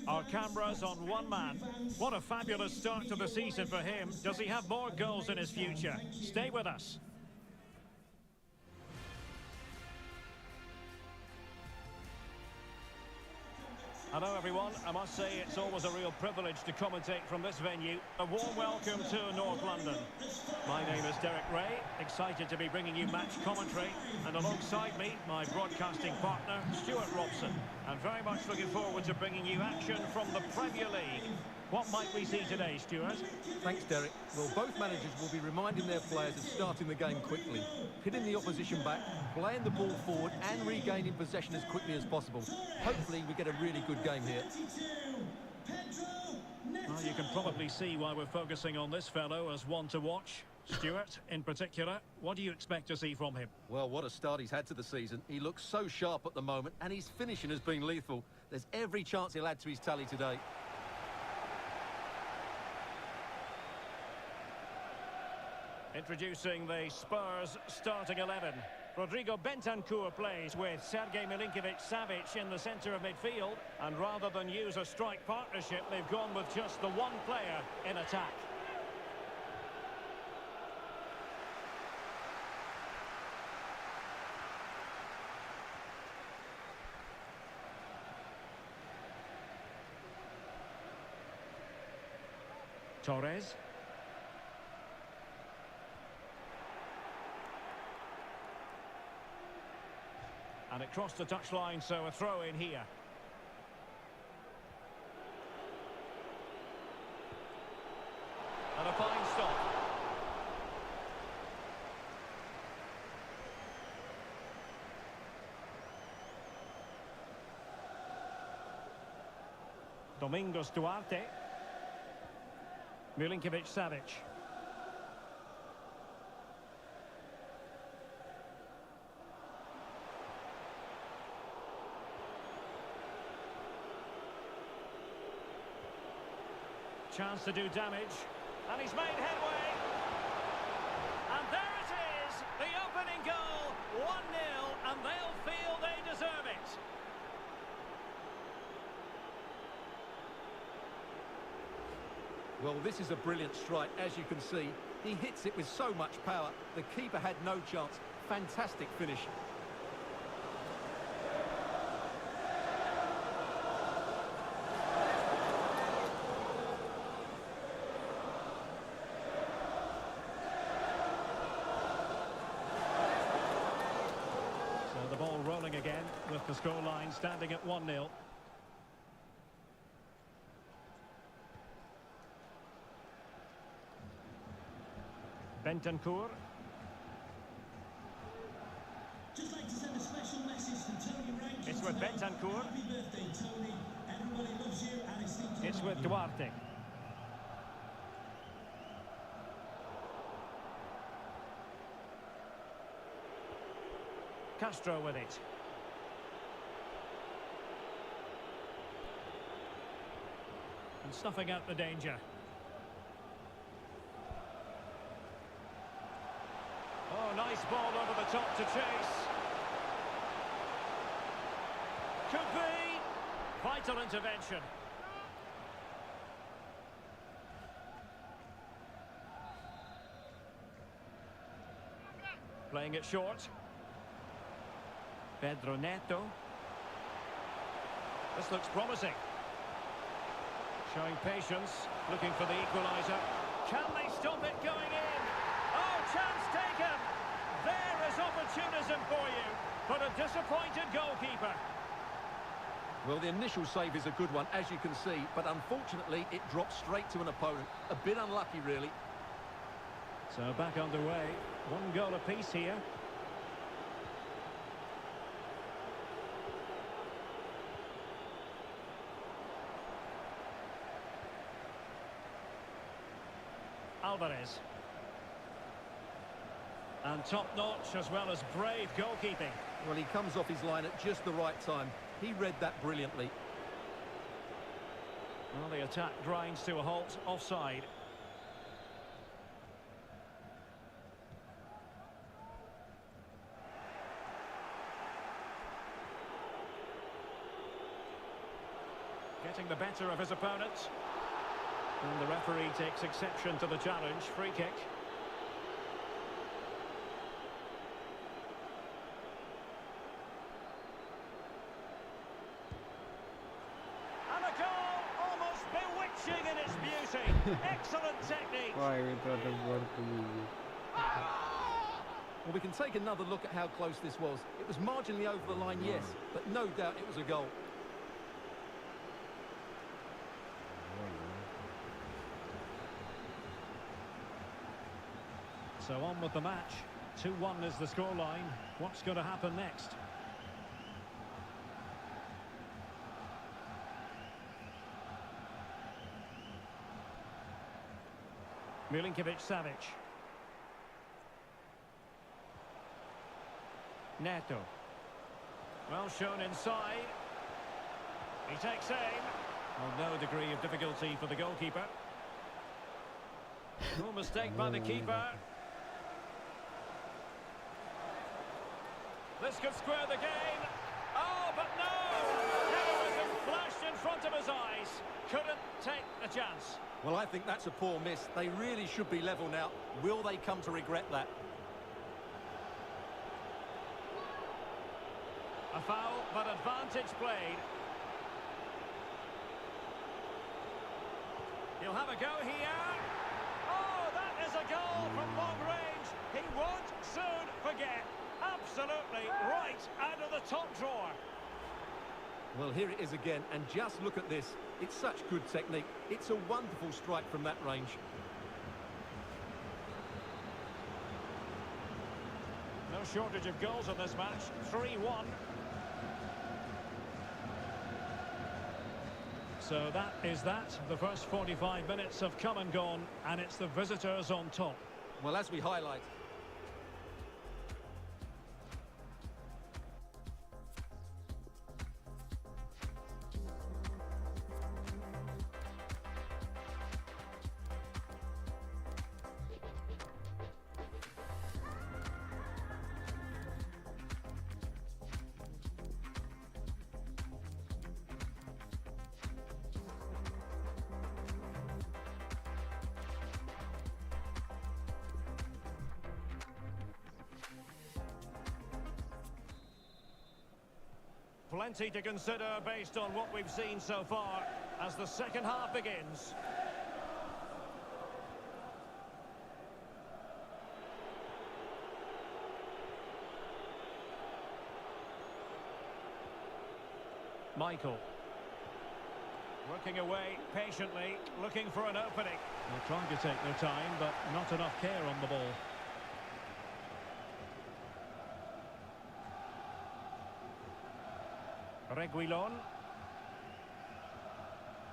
Our cameras on one man. What a fabulous start to the season for him. Does he have more goals in his future? Stay with us. Hello everyone, I must say it's always a real privilege to commentate from this venue. A warm welcome to North London. My name is Derek Ray, excited to be bringing you match commentary, and alongside me, my broadcasting partner, Stuart Robson. And very much looking forward to bringing you action from the Premier League. What might we see today, Stuart? Thanks, Derek. Well, both managers will be reminding their players of starting the game quickly, hitting the opposition back, playing the ball forward and regaining possession as quickly as possible. Hopefully we get a really good game here. Well, you can probably see why we're focusing on this fellow as one to watch. Stuart, in particular, what do you expect to see from him? Well, what a start he's had to the season. He looks so sharp at the moment and his finishing has been lethal. There's every chance he'll add to his tally today. Introducing the Spurs starting 11. Rodrigo Bentancur plays with Sergej Milinkovic-Savic in the centre of midfield. And rather than use a strike partnership, they've gone with just the one player in attack. Torres. And it crossed the touchline, so a throw in here. And a fine stop. Domingos Duarte. Milinkovic-Savic. Chance to do damage, and he's made headway. And there it is, the opening goal, 1-0, and they'll feel they deserve it. Well, this is a brilliant strike, as you can see. He hits it with so much power. The keeper had no chance. Fantastic finish. The ball rolling again with the scoreline standing at 1-0. Bentancur. Just like to send a special message to Tony Rankin. It's with Bentancur. Happy birthday, Tony. Everybody loves you and is thinking. It's with Duarte. Castro with it. And snuffing out the danger. Oh, nice ball over the top to chase. Could be. Vital intervention. Playing it short. Pedro Neto. This looks promising. Showing patience, looking for the equaliser. Can they stop it going in? Oh, chance taken! There is opportunism for you, but a disappointed goalkeeper. Well, the initial save is a good one, as you can see, but unfortunately it dropped straight to an opponent. A bit unlucky, really. So back underway. One goal apiece here. Alvarez. And top-notch as well as brave goalkeeping. Well, he comes off his line at just the right time. He read that brilliantly. Well, the attack grinds to a halt, offside. getting the better of his opponent. And the referee takes exception to the challenge. Free kick. And a goal, almost bewitching in its beauty. Excellent technique. Wah, itu ada gol bunyi. Well, we can take another look at how close this was. It was marginally over the line, yes, but no doubt it was a goal. So on with the match. 2-1 is the scoreline. What's going to happen next? Milinkovic-Savic. Neto. Well shown inside. He takes aim. Well, no degree of difficulty for the goalkeeper. No mistake by the keeper. This could square the game. Oh, but no! Heroism flashed in front of his eyes. Couldn't take the chance. Well, I think that's a poor miss. They really should be level now. Will they come to regret that? A foul, but advantage played. He'll have a go here. Oh, that is a goal from long range. He won't soon forget. Absolutely right out of the top drawer. Well, here it is again, and just look at this. It's such good technique. It's a wonderful strike from that range. No shortage of goals in this match. 3-1. So that is that. The first 45 minutes have come and gone, and it's the visitors on top. Well, as we highlight, Plenty to consider based on what we've seen so far as the second half begins. Michael. Working away patiently, looking for an opening. They're trying to take their time, but not enough care on the ball. Reguilon.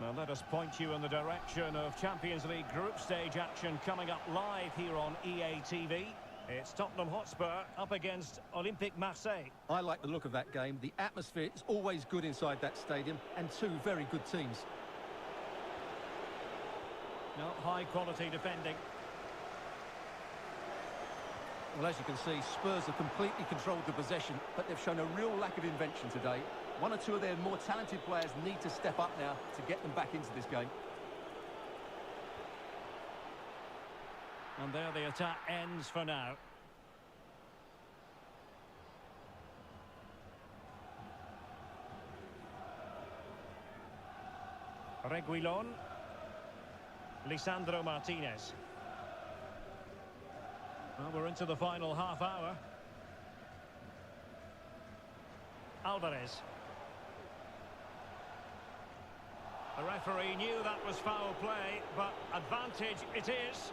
Now let us point you in the direction of Champions League group stage action coming up live here on EA TV. It's Tottenham Hotspur up against Olympique Marseille. I like the look of that game. The atmosphere is always good inside that stadium, and two very good teams. No, high quality defending. Well, as you can see, Spurs have completely controlled the possession, but they've shown a real lack of invention today. One or two of their more talented players need to step up now to get them back into this game. And there the attack ends for now. Reguilon. Lisandro Martinez. Well, we're into the final half hour. Alvarez. The referee knew that was foul play, but advantage it is.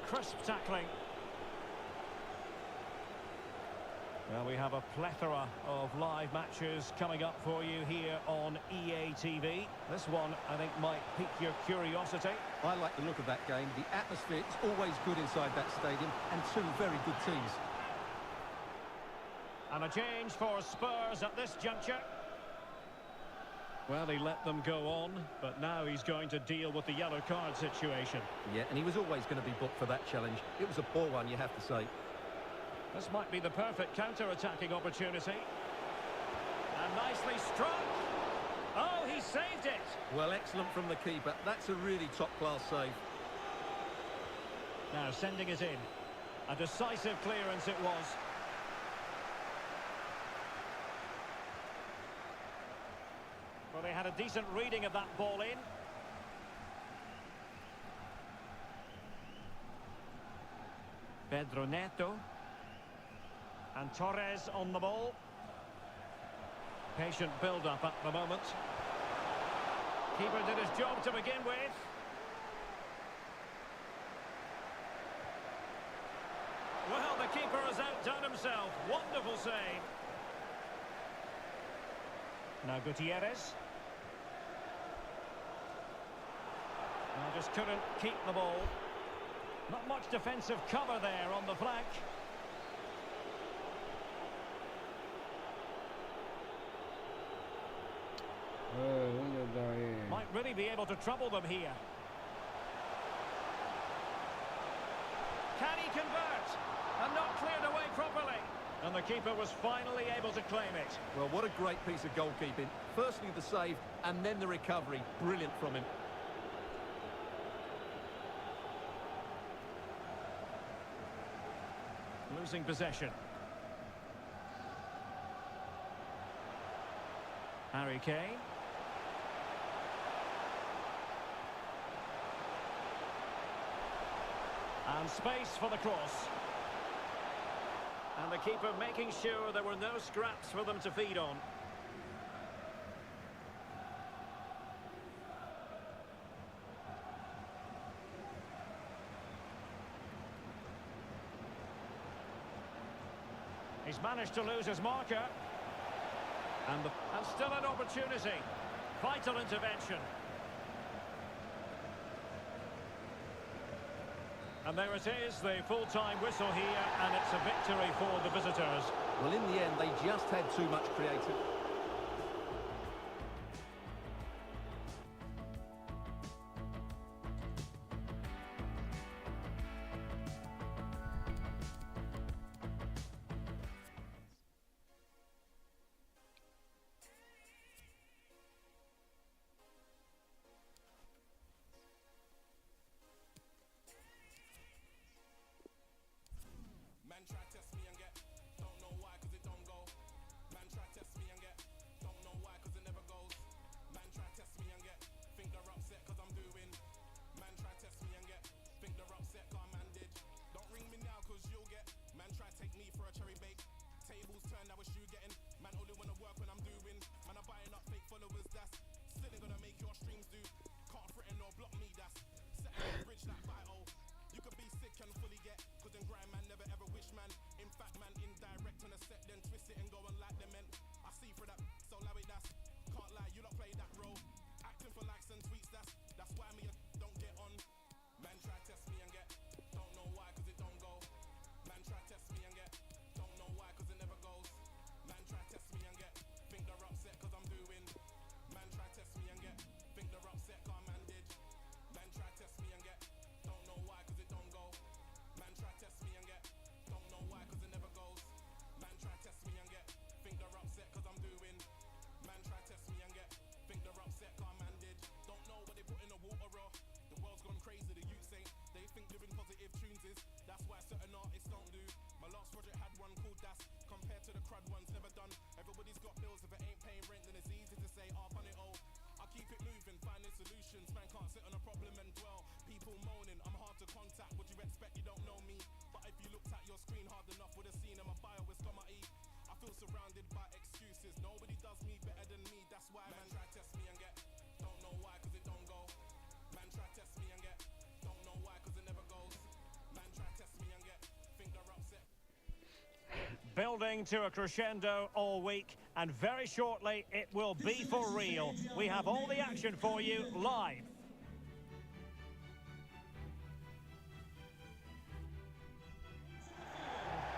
Crisp tackling. Well, we have a plethora of live matches coming up for you here on EA TV. This one, I think, might pique your curiosity. I like the look of that game. The atmosphere is always good inside that stadium, and two very good teams. And a change for Spurs at this juncture. Well, he let them go on, but now he's going to deal with the yellow card situation. Yeah, and he was always going to be booked for that challenge. It was a poor one, you have to say. This might be the perfect counter-attacking opportunity. And nicely struck. Oh, he saved it! Well, excellent from the keeper. That's a really top-class save. Now sending it in. A decisive clearance it was. Well, they had a decent reading of that ball in. Pedro Neto. And Torres on the ball. Patient build-up at the moment. Keeper did his job to begin with. Well, the keeper has outdone himself. Wonderful save. Now Gutierrez. Now just couldn't keep the ball. Not much defensive cover there on the flank. Might really be able to trouble them here. Can he convert? And not cleared away properly. And the keeper was finally able to claim it. Well, what a great piece of goalkeeping. Firstly, the save, and then the recovery. Brilliant from him. Losing possession. Harry Kane. And space for the cross. And the keeper making sure there were no scraps for them to feed on. He's managed to lose his marker. And still an opportunity. Vital intervention. And there it is, the full-time whistle here, and it's a victory for the visitors. Well, in the end, they just had too much creativity. Building to a crescendo all week, and very shortly it will be for real. We have all the action for you live.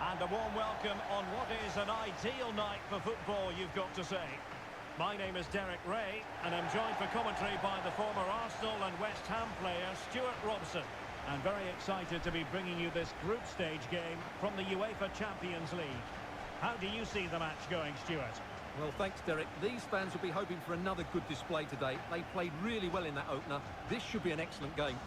And a warm welcome on what is an ideal night for football, you've got to say. My name is Derek Ray, and I'm joined for commentary by the former Arsenal and West Ham player Stuart Robson. And very excited to be bringing you this group stage game from the UEFA Champions League. How do you see the match going, Stuart? Well, thanks, Derek. These fans will be hoping for another good display today. They played really well in that opener. This should be an excellent game.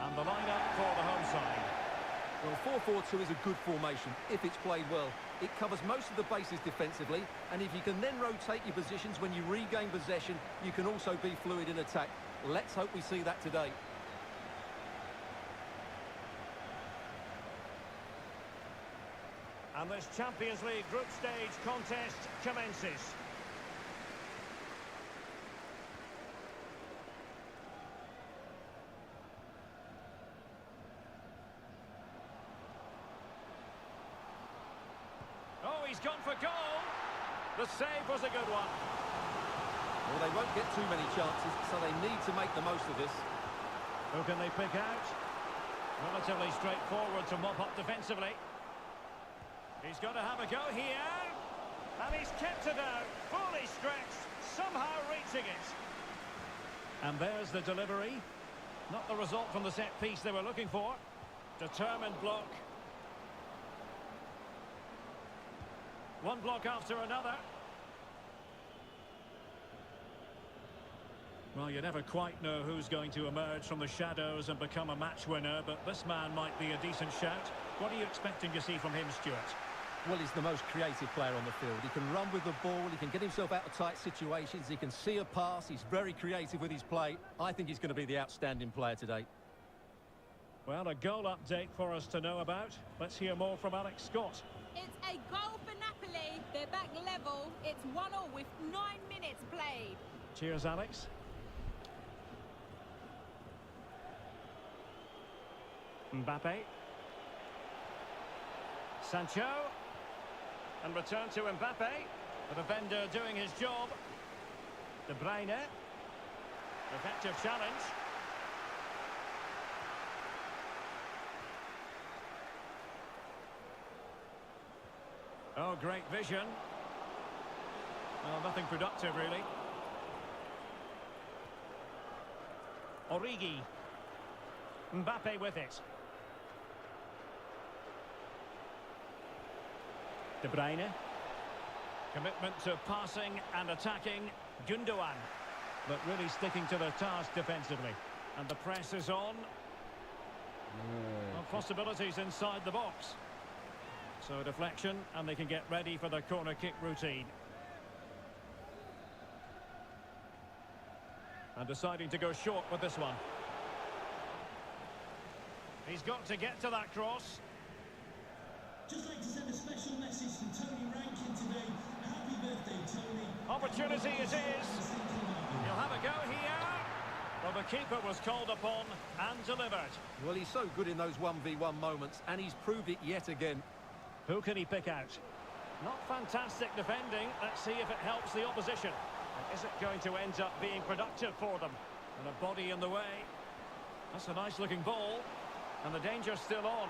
And the lineup for the home side. Well, 4-4-2 is a good formation if it's played well. It covers most of the bases defensively, and if you can then rotate your positions when you regain possession, you can also be fluid in attack. Let's hope we see that today. And this Champions League group stage contest commences. Oh, he's gone for goal. The save was a good one. Well, they won't get too many chances, so they need to make the most of this. Who can they pick out? Relatively straightforward to mop up defensively. He's got to have a go here. And he's kept it out. Fully stretched. Somehow reaching it. And there's the delivery. Not the result from the set piece they were looking for. Determined block. One block after another. Well, you never quite know who's going to emerge from the shadows and become a match winner, but this man might be a decent shout. What are you expecting to see from him, Stuart? Well, he's the most creative player on the field. He can run with the ball, he can get himself out of tight situations, he can see a pass, he's very creative with his play. I think he's going to be the outstanding player today. Well, a goal update for us to know about. Let's hear more from Alex Scott. It's a goal for Napoli. They're back level. It's 1-1 with 9 minutes played. Cheers, Alex. Mbappe. Sancho. And return to Mbappe. The defender doing his job. De Bruyne. Effective challenge. Oh, great vision. Well, nothing productive, really. Origi. Mbappe with it. De Bruyne. Commitment to passing and attacking. Gundogan. But really sticking to the task defensively. And the press is on. Well, possibilities inside the box. So deflection, and they can get ready for the corner kick routine. And deciding to go short with this one. He's got to get to that cross. Just like to send a special message from Tony Rankin today. Happy birthday, Tony. Opportunity it is. He'll have a go here. Well, the keeper was called upon and delivered. Well, he's so good in those 1v1 moments, and he's proved it yet again. Who can he pick out? Not fantastic defending. Let's see if it helps the opposition. And is it going to end up being productive for them? And a body in the way. That's a nice-looking ball. And the danger's still on.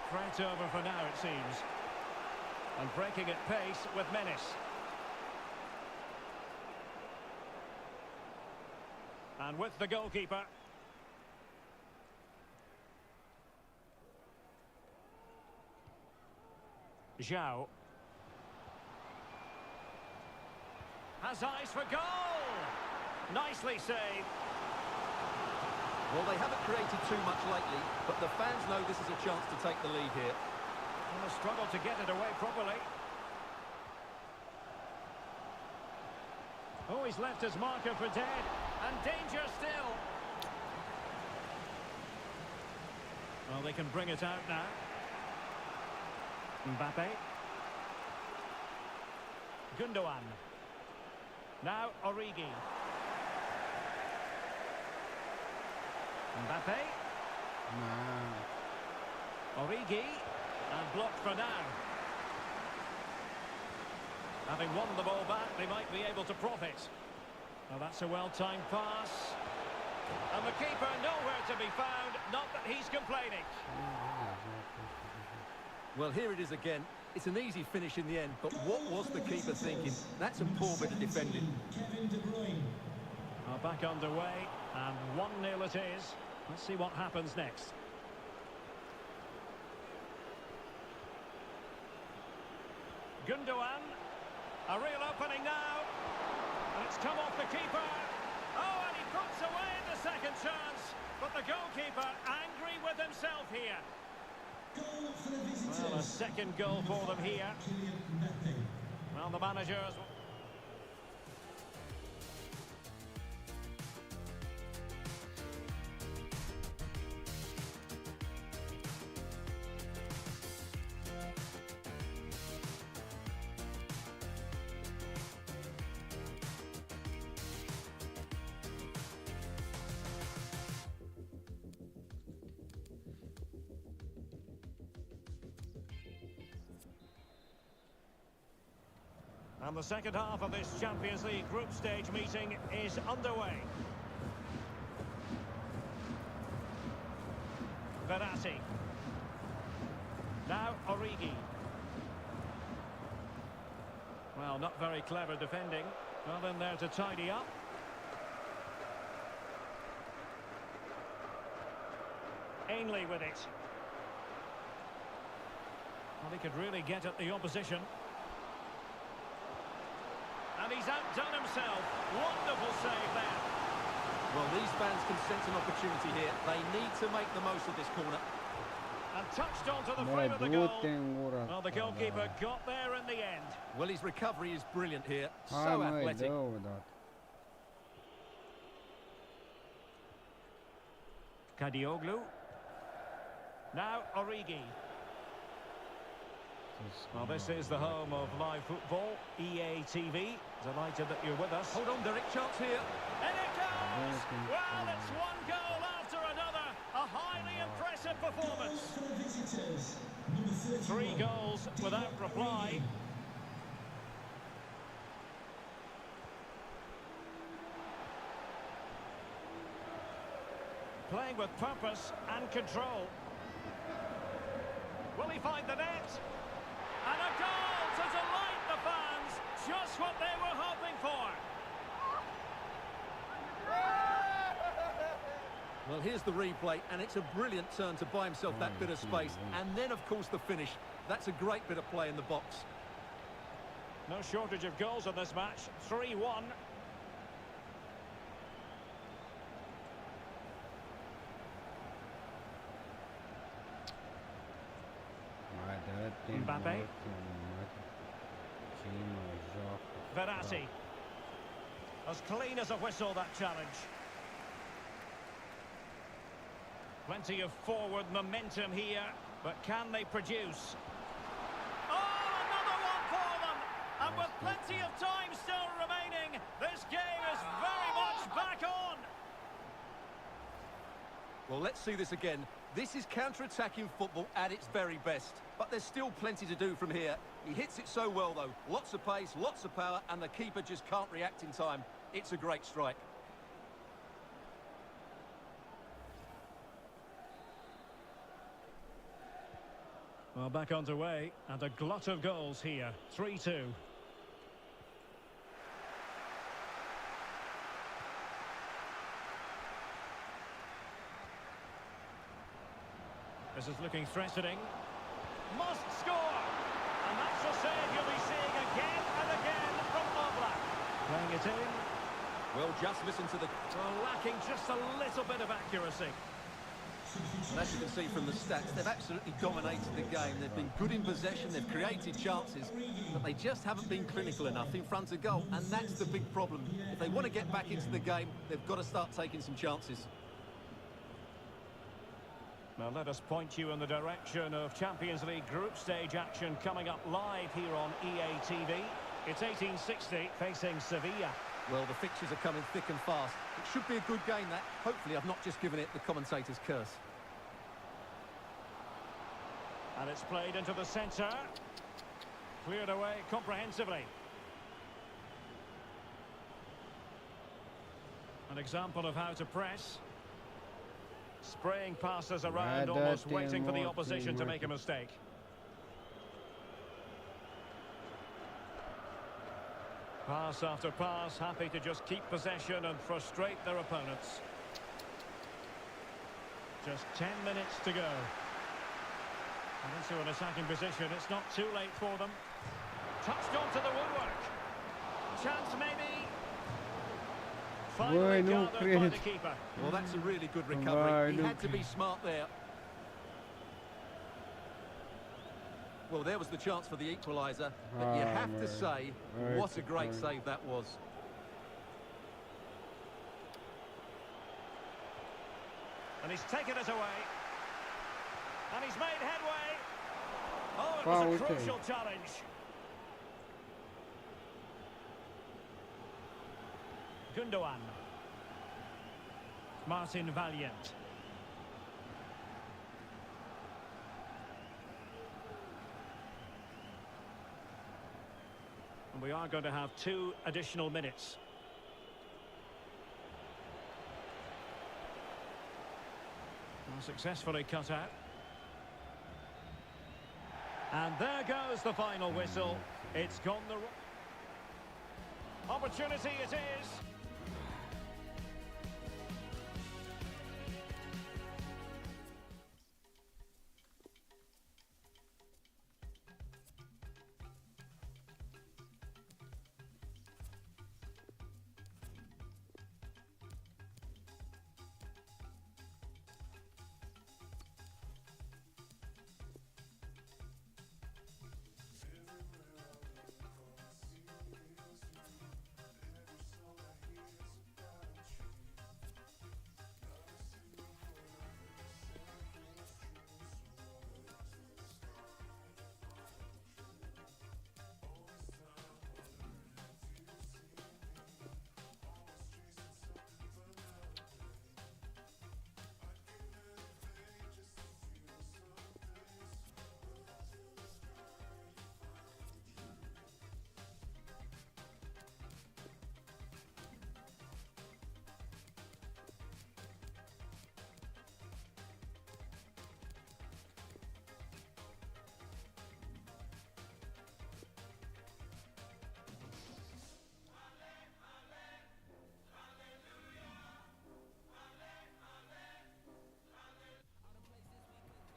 Threat over for now, it seems. And breaking at pace with menace. And with the goalkeeper. Zhao. Has eyes for goal! Nicely saved. Well, they haven't created too much lately, but the fans know this is a chance to take the lead here. And a struggle to get it away properly. Oh, he's left his marker for dead. And danger still. Well, they can bring it out now. Mbappe. Gundogan. Now Origi. Mbappe. Origi. And blocked for now. Having won the ball back, they might be able to profit. Well, that's a well-timed pass. And the keeper nowhere to be found. Not that he's complaining. Well, here it is again. It's an easy finish in the end, but what was the keeper thinking? That's a poor bit of defending. Kevin De Bruyne. Well, back underway, and 1-0 it is. Let's see what happens next. Gundogan. A real opening now. And it's come off the keeper. Oh, and he puts away the second chance. But the goalkeeper angry with himself here. Goal for the visitors. Well, a second goal for them here. Kylian Mbappe. Well, the managers... And the second half of this Champions League group stage meeting is underway. Verratti. Now Origi. Well, not very clever defending. Well, in there to tidy up. Ainley with it. Well, he could really get at the opposition. And he's outdone himself. Wonderful save there. Well, these fans can sense an opportunity here. They need to make the most of this corner. And touched onto the frame of the goal. Well, the goalkeeper got. got there in the end. Well, his recovery is brilliant here. So athletic. Kadioglu. Now Origi. Well, this is the home of live football, EA TV. Delighted that you're with us. Hold on, Derek. Chance here. And it goes! Well, it's one goal after another. A highly impressive performance. For the visitors. Number 3 31. goals without reply. Playing with purpose and control. Will he find the net? And a goal to delight the fans. Just what they were hoping for. Well, here's the replay, and it's a brilliant turn to buy himself that bit of space. And then, of course, the finish. That's a great bit of play in the box. No shortage of goals in this match. 3-1. Mbappe. Verratti. As clean as a whistle, that challenge. Plenty of forward momentum here, but can they produce? Oh, another one for them! And with plenty of time still remaining, this game is very much back on! Well, let's see this again. This is counter-attacking football at its very best. But there's still plenty to do from here. He hits it so well, though. Lots of pace, lots of power, and the keeper just can't react in time. It's a great strike. Well, back underway, and a glut of goals here. 3-2. This is looking threatening. Must score! And that's a save you'll be seeing again and again from Oblak. Playing it in. Well, just listen to the... Well, lacking just a little bit of accuracy. And as you can see from the stats, they've absolutely dominated the game. They've been good in possession, they've created chances, but they just haven't been clinical enough in front of goal, and that's the big problem. If they want to get back into the game, they've got to start taking some chances. Now let us point you in the direction of Champions League group stage action coming up live here on EA TV. It's 1860 facing Sevilla. Well, the fixtures are coming thick and fast. It should be a good game, that. Hopefully, I've not just given it the commentator's curse. And it's played into the centre. Cleared away comprehensively. An example of how to press. Spraying passes around, almost waiting for the opposition to make a mistake. Pass after pass, happy to just keep possession and frustrate their opponents. Just 10 minutes to go. And into an attacking position, it's not too late for them. Touched onto the woodwork. Chance maybe. Finally gathered by the keeper. Well, that's a really good recovery. He had to be smart there. Well, there was the chance for the equaliser, but you have to say, what a great save that was. And he's taken it away. And he's made headway. Oh, it was a crucial challenge. Gundogan. Martin Valiant. And we are going to have 2 additional minutes. Well, successfully cut out. And there goes the final whistle. It's gone the opportunity it is.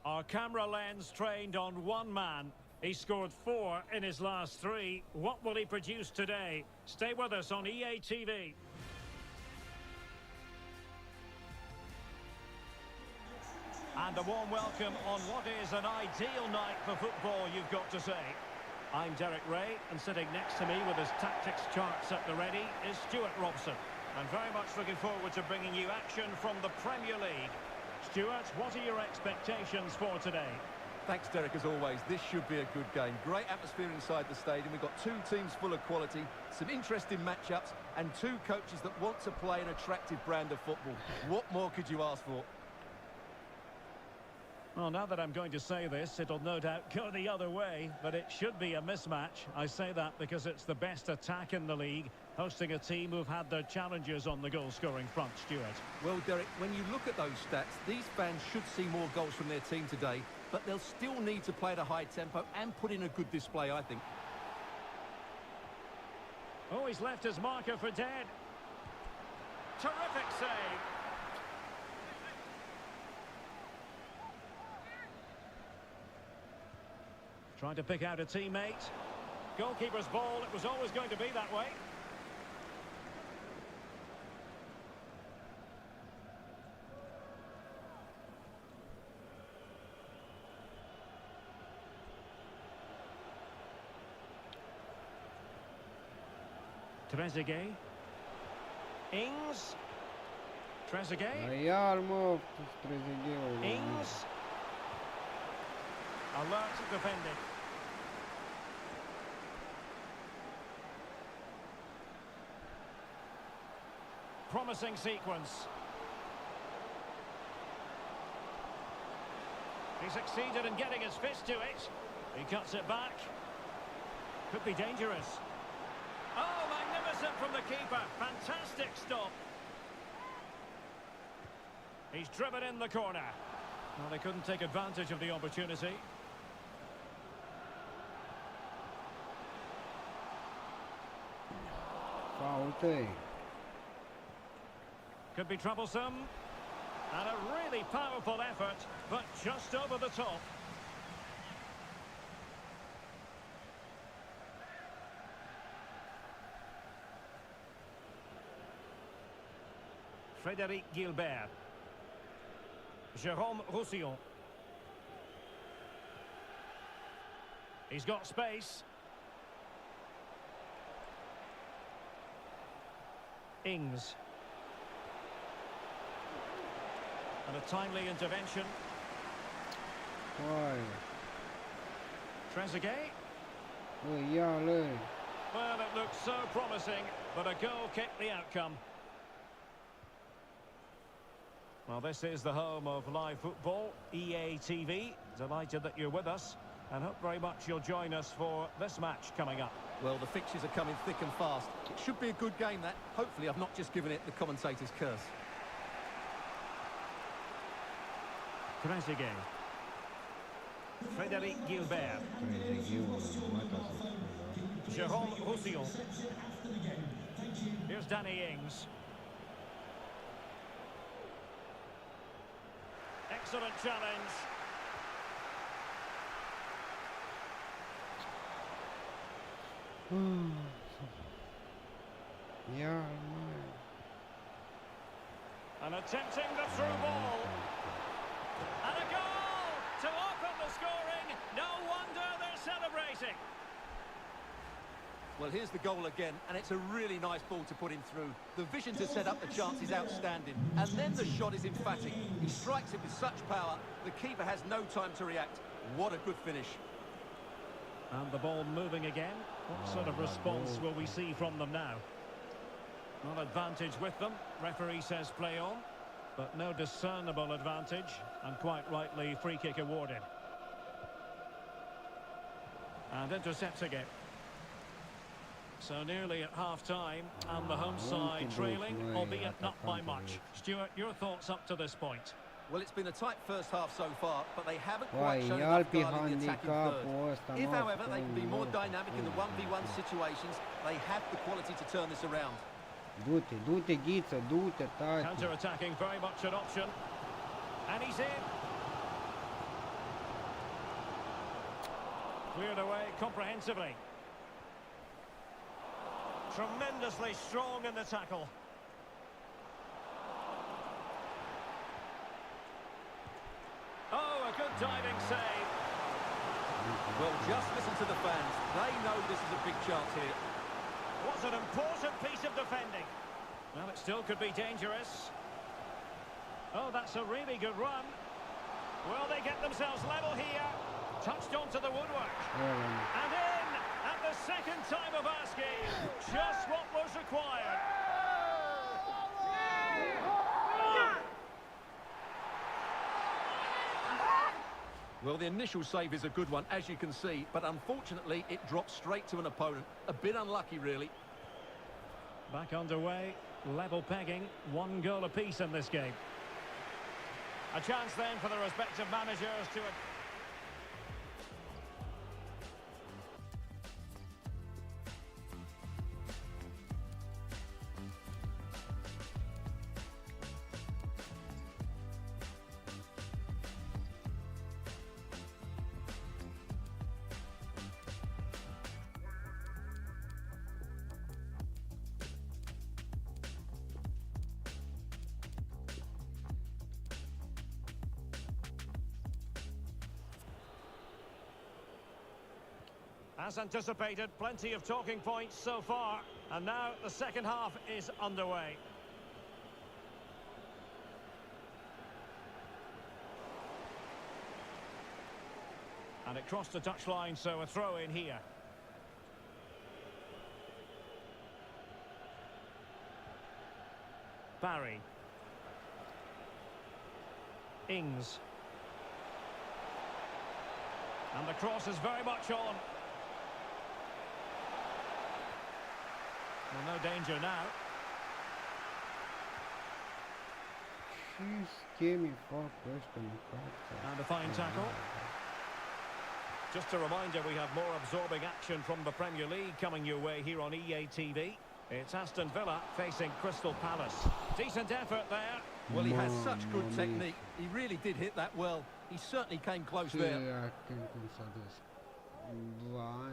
Our camera lens trained on one man. He scored 4 in his last 3. What will he produce today? Stay with us on EA TV. And a warm welcome on what is an ideal night for football, you've got to say. I'm Derek Ray, and sitting next to me with his tactics charts at the ready is Stuart Robson. And very much looking forward to bringing you action from the Premier League. Stuart, what are your expectations for today? Thanks, Derek, as always. This should be a good game. Great atmosphere inside the stadium. We've got 2 teams full of quality, some interesting matchups, and 2 coaches that want to play an attractive brand of football. What more could you ask for? Well, now that I'm going to say this, it'll no doubt go the other way, but it should be a mismatch. I say that because it's the best attack in the league, hosting a team who've had their challenges on the goal-scoring front, Stuart. Well, Derek, when you look at those stats, these fans should see more goals from their team today, but they'll still need to play at a high tempo and put in a good display, I think. Oh, he's left his marker for dead. Terrific save. Trying to pick out a teammate. Goalkeeper's ball, it was always going to be that way. Trezeguet. Ings. Trezeguet. Ings. Alert defending. promising sequence. He succeeded in getting his fist to it. He cuts it back. Could be dangerous. Oh, magnificent from the keeper. Fantastic stop. He's driven in the corner. Well, they couldn't take advantage of the opportunity. Could be troublesome. And a really powerful effort, but just over the top. Frédéric Gilbert. Jérôme Roussillon. He's got space. Ings. And a timely intervention. Why? Trezeguet. Yeah, look. Well, it looked so promising, but a goal kicked the outcome. Well, this is the home of live football, EA TV. Delighted that you're with us, and hope very much you'll join us for this match coming up. Well, the fixtures are coming thick and fast. It should be a good game, that. Hopefully, I've not just given it the commentator's curse. Trezeguet. Frédéric Gilbert. Jérôme Roussillon. Here's Danny Ings. Excellent challenge. Yeah, And attempting the through ball. And a goal to open the scoring. No wonder they're celebrating. Well, here's the goal again, and it's a really nice ball to put him through. The vision to set up the chance is outstanding, and then the shot is emphatic. He strikes it with such power, the keeper has no time to react. What a good finish. And the ball moving again. What sort of response will we see from them now? Not advantage with them. Referee says play on, but no discernible advantage, and quite rightly free kick awarded. And intercepts again. So nearly at half-time, and the home side trailing, albeit not by much. Stuart, your thoughts up to this point? Well, it's been a tight first half so far, but they haven't quite shown enough guard in the attacking third. If, however, they can be more dynamic in the 1v1 situations, they have the quality to turn this around. Counter-attacking, very much an option. And he's in. Cleared away comprehensively. Tremendously strong in the tackle. Oh, a good diving save. Well, just listen to the fans. They know this is a big chance here. Was an important piece of defending. Well, it still could be dangerous. Oh, that's a really good run. Will they get themselves level here? Touched onto the woodwork. And in at the second time of asking. Just what was required. Well, the initial save is a good one, as you can see, but unfortunately it drops straight to an opponent. A bit unlucky, really. Back underway, level pegging, 1 goal apiece in this game. A chance then for the respective managers to... As anticipated, plenty of talking points so far, and now the second half is underway. And it crossed the touchline, so a throw in here. Barry. Ings. And the cross is very much on. Well, no danger now. She's gave me 4 questions. And a fine tackle. Just a reminder, we have more absorbing action from the Premier League coming your way here on EA TV. It's Aston Villa facing Crystal Palace. Decent effort there. Well, he has such good technique. He really did hit that well. He certainly came close Sí, there. aquí pensados. Vale.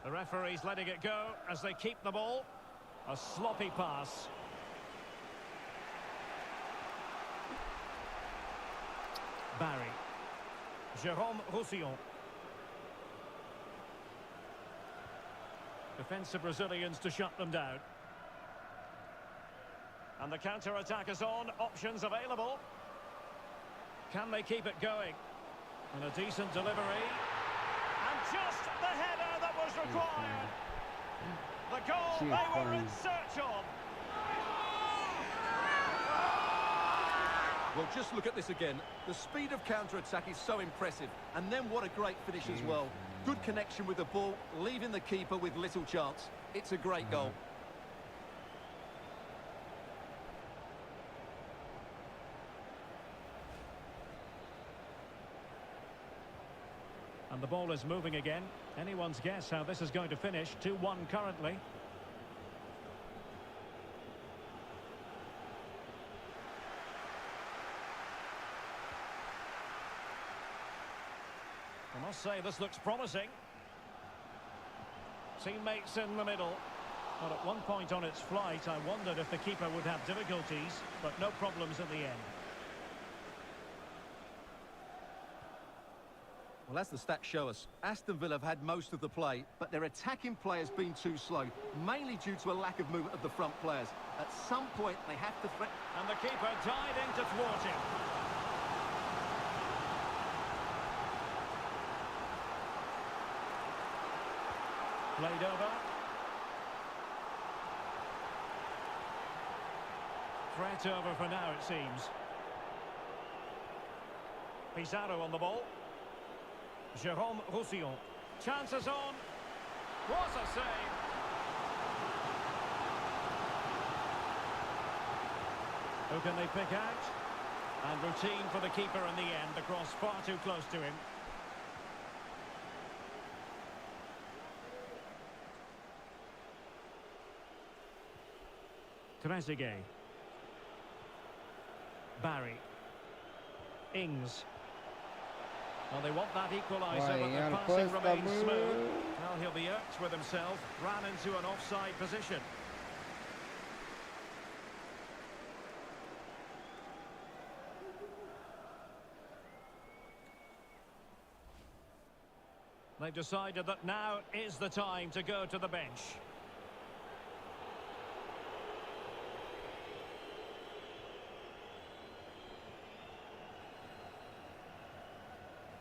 The referee's letting it go as they keep the ball. A sloppy pass. Barry. Jérôme Roussillon. Defensive Brazilians to shut them down. And the counter-attack is on. Options available. Can they keep it going? And a decent delivery. And just the header that was required. The goal they were in search of. Well, just look at this again. The speed of counter-attack is so impressive. And then what a great finish as well. Good connection with the ball, leaving the keeper with little chance. It's a great goal. And the ball is moving again. Anyone's guess how this is going to finish. 2-1 currently. I must say this looks promising. Teammates in the middle. But at one point on its flight, I wondered if the keeper would have difficulties, but no problems in the end. Well, as the stats show us, Aston Villa have had most of the play, but their attacking play has been too slow, mainly due to a lack of movement of the front players. At some point, they have to threat. And the keeper diving to thwart him. Played over. Threat over for now, it seems. Pizarro on the ball. Jérôme Roussillon. Chances on. What a save. Who can they pick out? And routine for the keeper in the end. The cross far too close to him. Trezeguet. Barry. Ings. Well, they want that equaliser, but the passing remains smooth. Well, he'll be irked with himself. Ran into an offside position. They've decided that now is the time to go to the bench.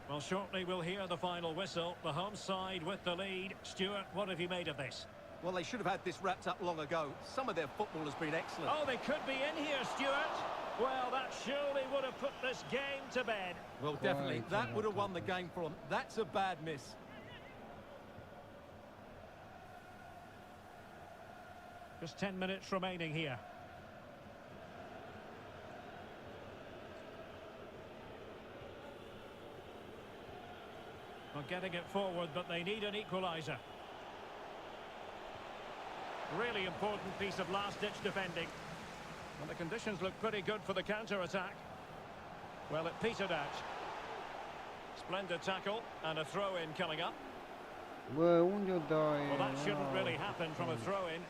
Well, shortly we'll hear the final whistle. The home side with the lead. Stuart, what have you made of this? Well, they should have had this wrapped up long ago. Some of their football has been excellent. Oh, they could be in here, Stuart. Well, that surely would have put this game to bed. Well, definitely. That would have won the game for them. That's a bad miss. Just 10 minutes remaining here. Well, getting it forward, but they need an equaliser. Really important piece of last-ditch defending. And the conditions look pretty good for the counter-attack. Well, it petered out. Splendid tackle and a throw-in coming up. Well, that shouldn't really happen from a throw-in.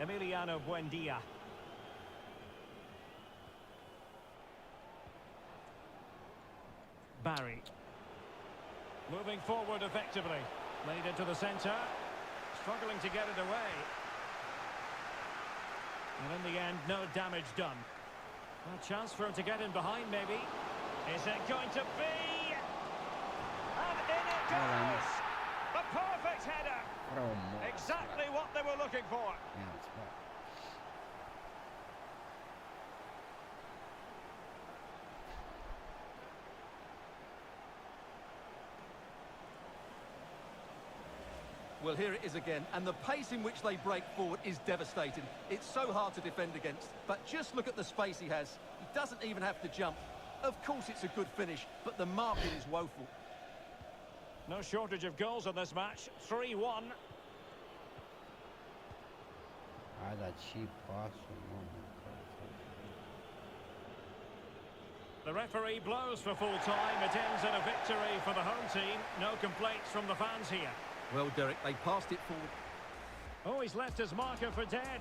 Emiliano Buendia. Barry. Moving forward effectively. Laid into the centre. Struggling to get it away. And in the end, no damage done. A chance for him to get in behind, maybe. Is it going to be? And in it goes! The perfect header! Exactly what they were looking for. Yeah, it's bad. Well, here it is again, and the pace in which they break forward is devastating. It's so hard to defend against, but just look at the space he has. He doesn't even have to jump. Of course it's a good finish, but the marking is woeful. No shortage of goals in this match. 3-1. That cheap pass. The referee blows for full time. It ends in a victory for the home team. No complaints from the fans here. Well, Derek, they passed it forward. Oh, he's left his marker for dead.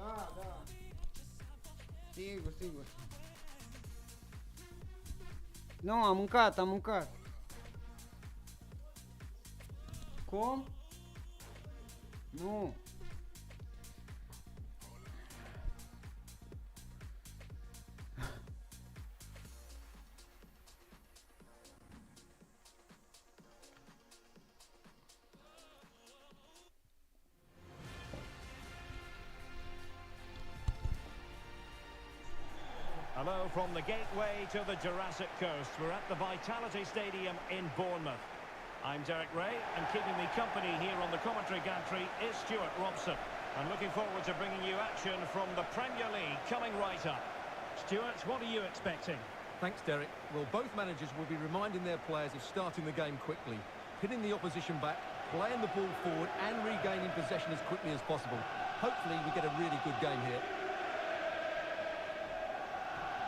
Da, da. Sigur. Nu, am mâncat. Cum? Nu. Hello from the gateway to the Jurassic Coast. We're at the Vitality Stadium in Bournemouth. I'm Derek Ray, and keeping me company here on the commentary gantry is Stuart Robson. I'm looking forward to bringing you action from the Premier League coming right up. Stuart, what are you expecting? Thanks, Derek. Well, both managers will be reminding their players of starting the game quickly, hitting the opposition back, playing the ball forward and regaining possession as quickly as possible. Hopefully we get a really good game here.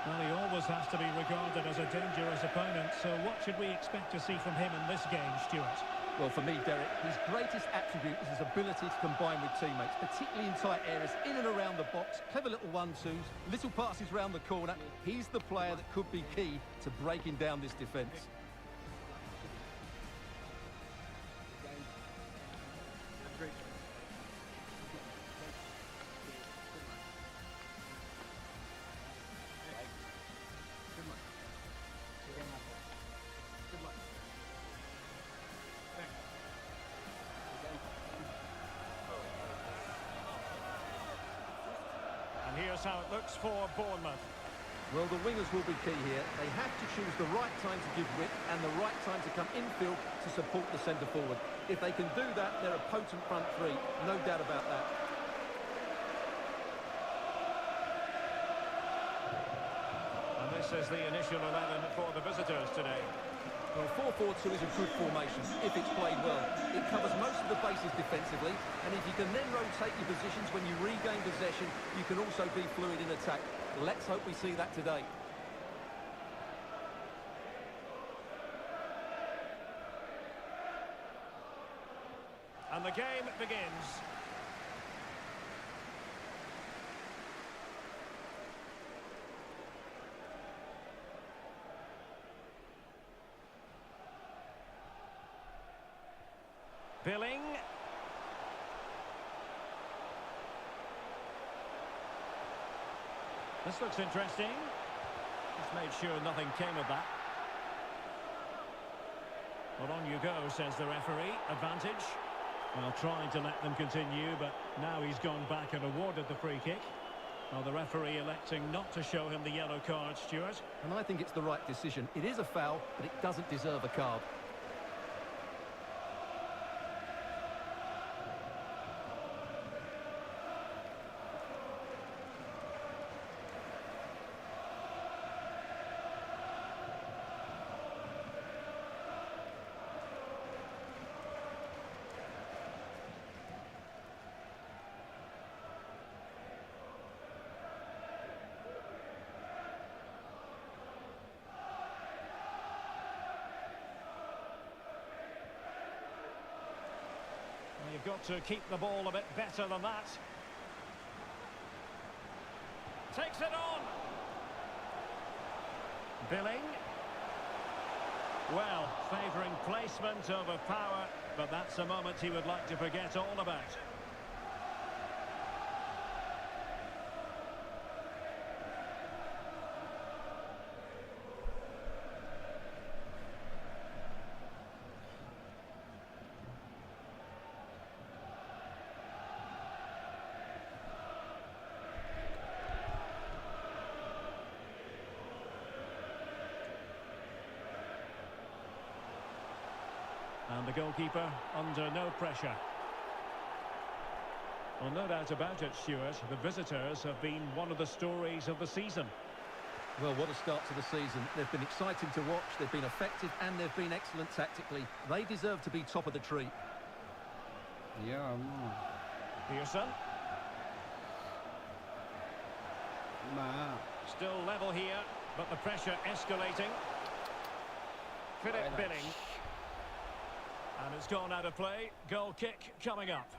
Well, he always has to be regarded as a dangerous opponent, so what should we expect to see from him in this game, Stuart? Well, for me, Derek, his greatest attribute is his ability to combine with teammates, particularly in tight areas, in and around the box, clever little one-twos, little passes round the corner. He's the player that could be key to breaking down this defence. And here's how it looks for Bournemouth. Well, the wingers will be key here. They have to choose the right time to give width and the right time to come infield to support the centre forward. If they can do that, they're a potent front three, no doubt about that. And this is the initial 11 for the visitors today. Well, 4-4-2 is a good formation if it's played well. It covers most of the bases defensively, and if you can then rotate your positions when you regain possession, you can also be fluid in attack. Let's hope we see that today. And the game begins. Billing. This looks interesting. Just made sure nothing came of that. Well, on you go, says the referee. Advantage. Well, trying to let them continue, but now he's gone back and awarded the free kick. Well, the referee electing not to show him the yellow card, Stuart. And I think it's the right decision. It is a foul, but it doesn't deserve a card. You've got to keep the ball a bit better than that. Takes it on. Billing. Well, favouring placement over power, but that's a moment he would like to forget all about. And the goalkeeper under no pressure. Well, no doubt about it, Stuart. The visitors have been one of the stories of the season. Well, what a start to the season. They've been exciting to watch, they've been effective, and they've been excellent tactically. They deserve to be top of the tree. Yeah, man. Pearson. Man. Still level here, but the pressure escalating. Philip Billing. And it's gone out of play. Goal kick coming up.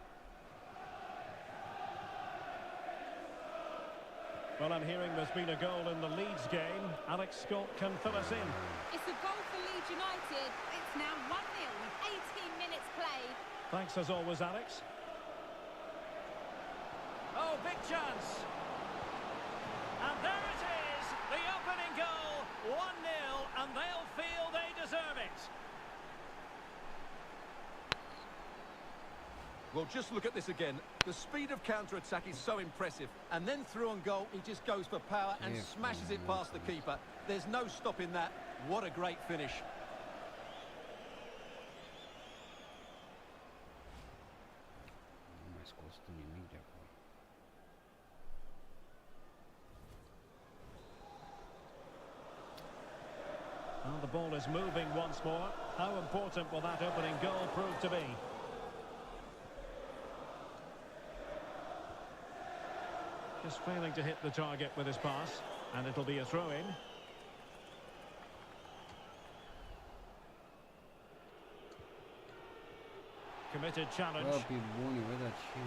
Well, I'm hearing there's been a goal in the Leeds game. Alex Scott can fill us in. It's a goal for Leeds United. It's now 1-0 with 18 minutes played. Thanks as always, Alex. Oh, big chance. And there it is, the opening goal, 1-0, and they'll feel they deserve it. Well, just look at this again. The speed of counter-attack is so impressive. And then through on goal, he just goes for power and smashes it past the keeper. There's no stopping that. What a great finish. Nu mai scos tu nimic de acolo. Well, the ball is moving once more. How important will that opening goal prove to be? Just failing to hit the target with his pass, and it'll be a throw-in. Committed challenge. Bă, pe bune, bă, dar ce...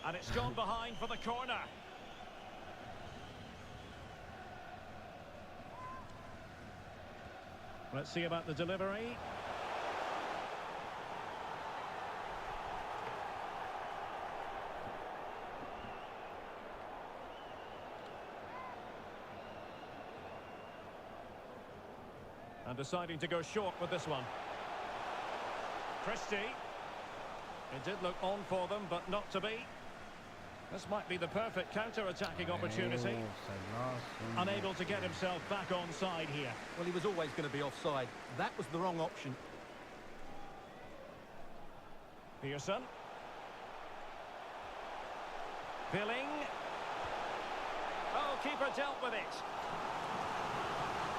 And it's gone behind for the corner. Let's see about the delivery. And deciding to go short with this one. Christie. It did look on for them, but not to be. This might be the perfect counter-attacking opportunity. Unable to get himself back onside here. Well, he was always going to be offside. That was the wrong option. Pearson. Billing. Oh, keeper dealt with it.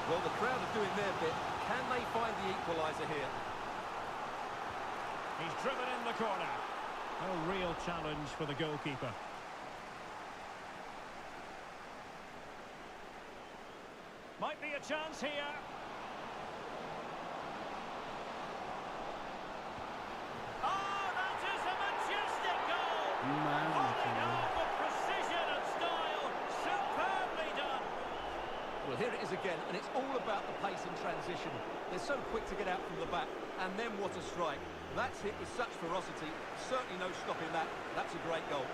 Well, the crowd are doing their bit. Can they find the equaliser here? He's driven in the corner. A real challenge for the goalkeeper. Might be a chance here. Oh, that is a majestic goal! Pulling off with precision and style. Superbly done. Well, here it is again, and it's all about the pace and transition. They're so quick to get out from the back, and then what a strike. That's hit with such ferocity. Certainly no stopping that. That's a great goal.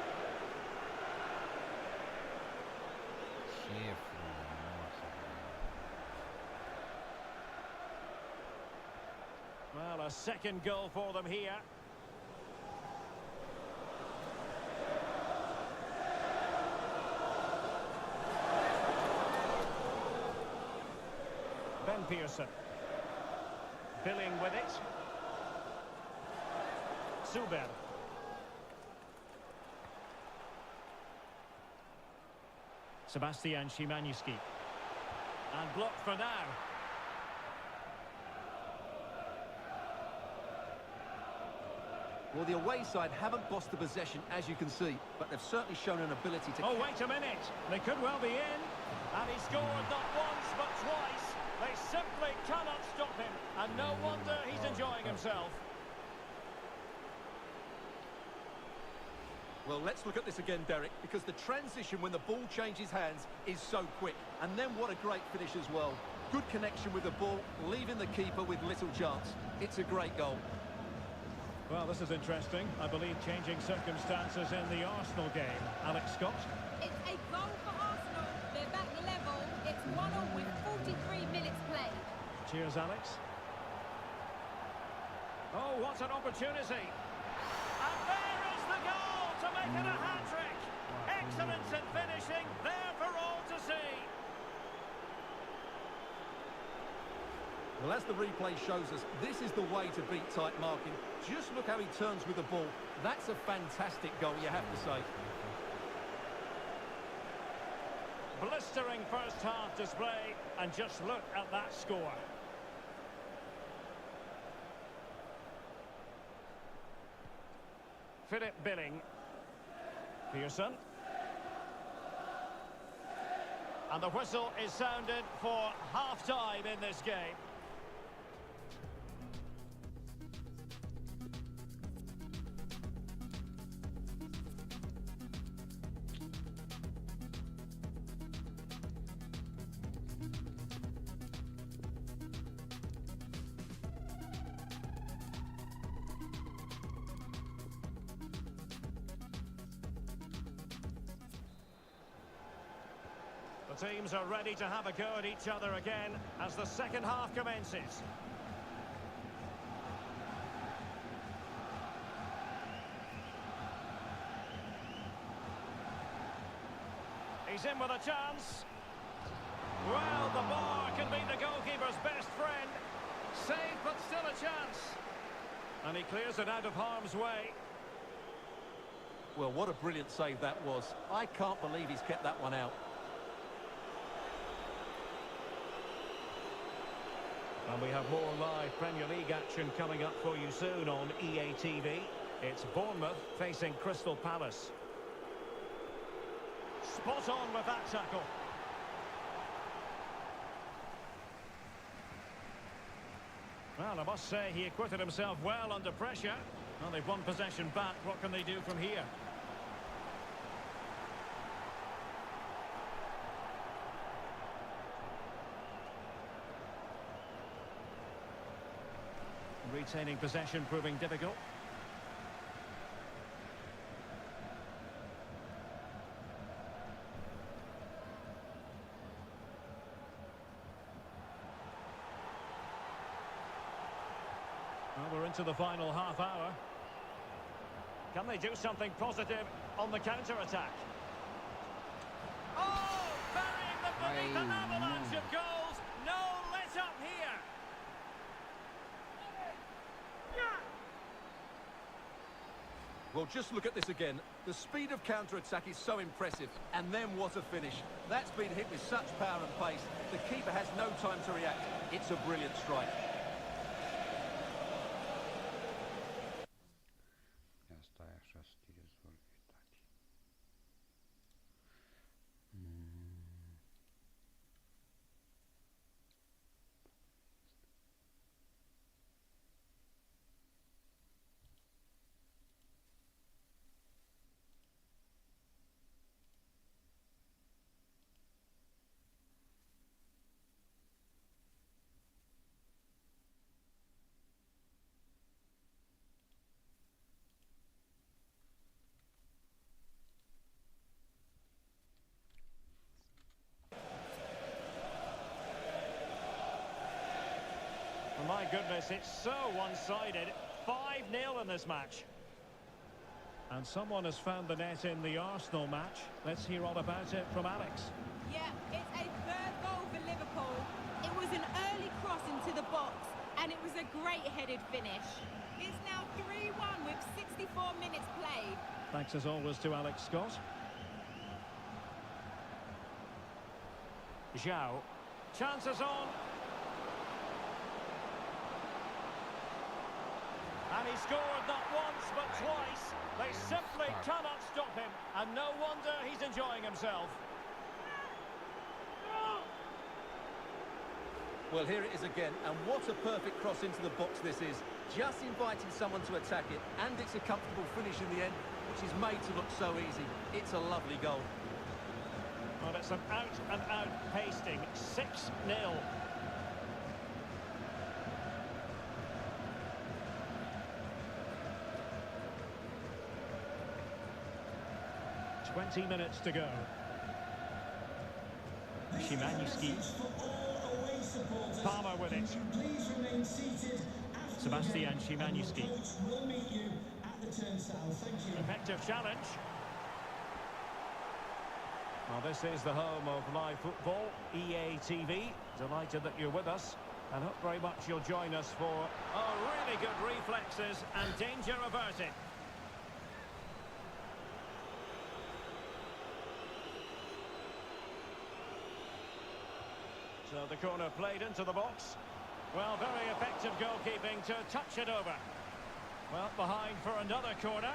Ce frumos. Well, a second goal for them here. Ben Pearson. Billing with it. Zuber. Sebastian Szymanski. And blocked for now. Well, the away side haven't bossed the possession, as you can see, but they've certainly shown an ability to... Oh, wait a minute. They could well be in. And he scored not once, but twice. They simply cannot stop him. And no wonder he's enjoying himself. Well, let's look at this again, Derek, because the transition when the ball changes hands is so quick. And then what a great finish as well. Good connection with the ball, leaving the keeper with little chance. It's a great goal. Well, this is interesting. I believe changing circumstances in the Arsenal game. Alex Scott. It's a goal for Arsenal. They're back level. It's 1-1 with 43 minutes played. Cheers, Alex. Oh, what an opportunity. And there is the goal to make it a hat-trick. Excellence in finishing, there for all to see. Well, as the replay shows us, this is the way to beat tight marking. Just look how he turns with the ball. That's a fantastic goal, you have to say. Blistering first-half display, and just look at that score. Philip Billing. Pearson. And the whistle is sounded for half-time in this game. The teams are ready to have a go at each other again as the second half commences. He's in with a chance. Well, the bar can be the goalkeeper's best friend. Save, but still a chance. And he clears it out of harm's way. Well, what a brilliant save that was. I can't believe he's kept that one out. And we have more live Premier League action coming up for you soon on EA TV. It's Bournemouth facing Crystal Palace. Spot on with that tackle. Well, I must say he acquitted himself well under pressure. Well, they've won possession back. What can they do from here? Retaining possession proving difficult. Well, we're into the final half hour. Can they do something positive on the counter-attack? Oh, burying them beneath an avalanche of goals. No let-up here. Well, just look at this again. The speed of counter-attack is so impressive. And then what a finish. That's been hit with such power and pace. The keeper has no time to react. It's a brilliant strike. Asta e așa să te rezolvi, tati. Well, my goodness, it's so one-sided. 5-0 in this match. And someone has found the net in the Arsenal match. Let's hear all about it from Alex. Yeah, it's a third goal for Liverpool. It was an early cross into the box, and it was a great headed finish. It's now 3-1 with 64 minutes played. Thanks as always to Alex Scott. Zhao. Chances on. And he scored not once but twice. They simply cannot stop him. And no wonder he's enjoying himself. Well, here it is again, and what a perfect cross into the box this is. Just inviting someone to attack it, and it's a comfortable finish in the end, which is made to look so easy. It's a lovely goal. Well, it's an out-and-out pasting. 6-0. Twenty minutes to go. Szymański. Palmer with it. Sebastian Szymański. Effective challenge. Well, this is the home of live football, EA TV. Delighted that you're with us, and hope very much you'll join us for really good reflexes and danger averted. So the corner played into the box. Well, very effective goalkeeping to touch it over. Well, behind for another corner.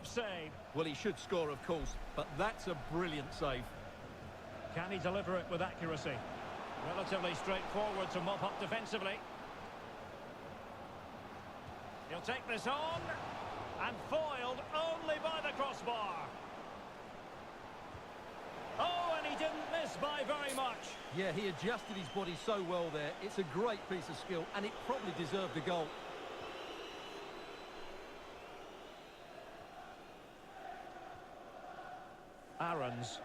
Superb save. Well, he should score, of course, but that's a brilliant save. Can he deliver it with accuracy? Relatively straightforward to mop up defensively. He'll take this on, and foiled only by the crossbar. Oh, and he didn't miss by very much. Yeah, he adjusted his body so well there. It's a great piece of skill, and it probably deserved the goal. Aarons.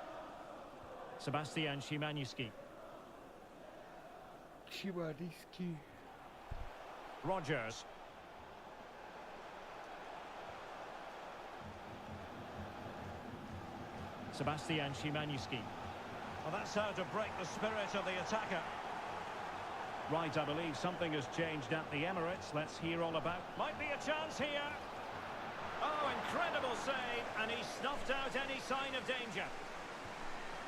Sebastian Szymanski. Szymanski. Rogers. Sebastian Szymanski. Well, that's how to break the spirit of the attacker. Right, I believe something has changed at the Emirates. Let's hear all about. Might be a chance here. Oh, incredible save, and he snuffed out any sign of danger.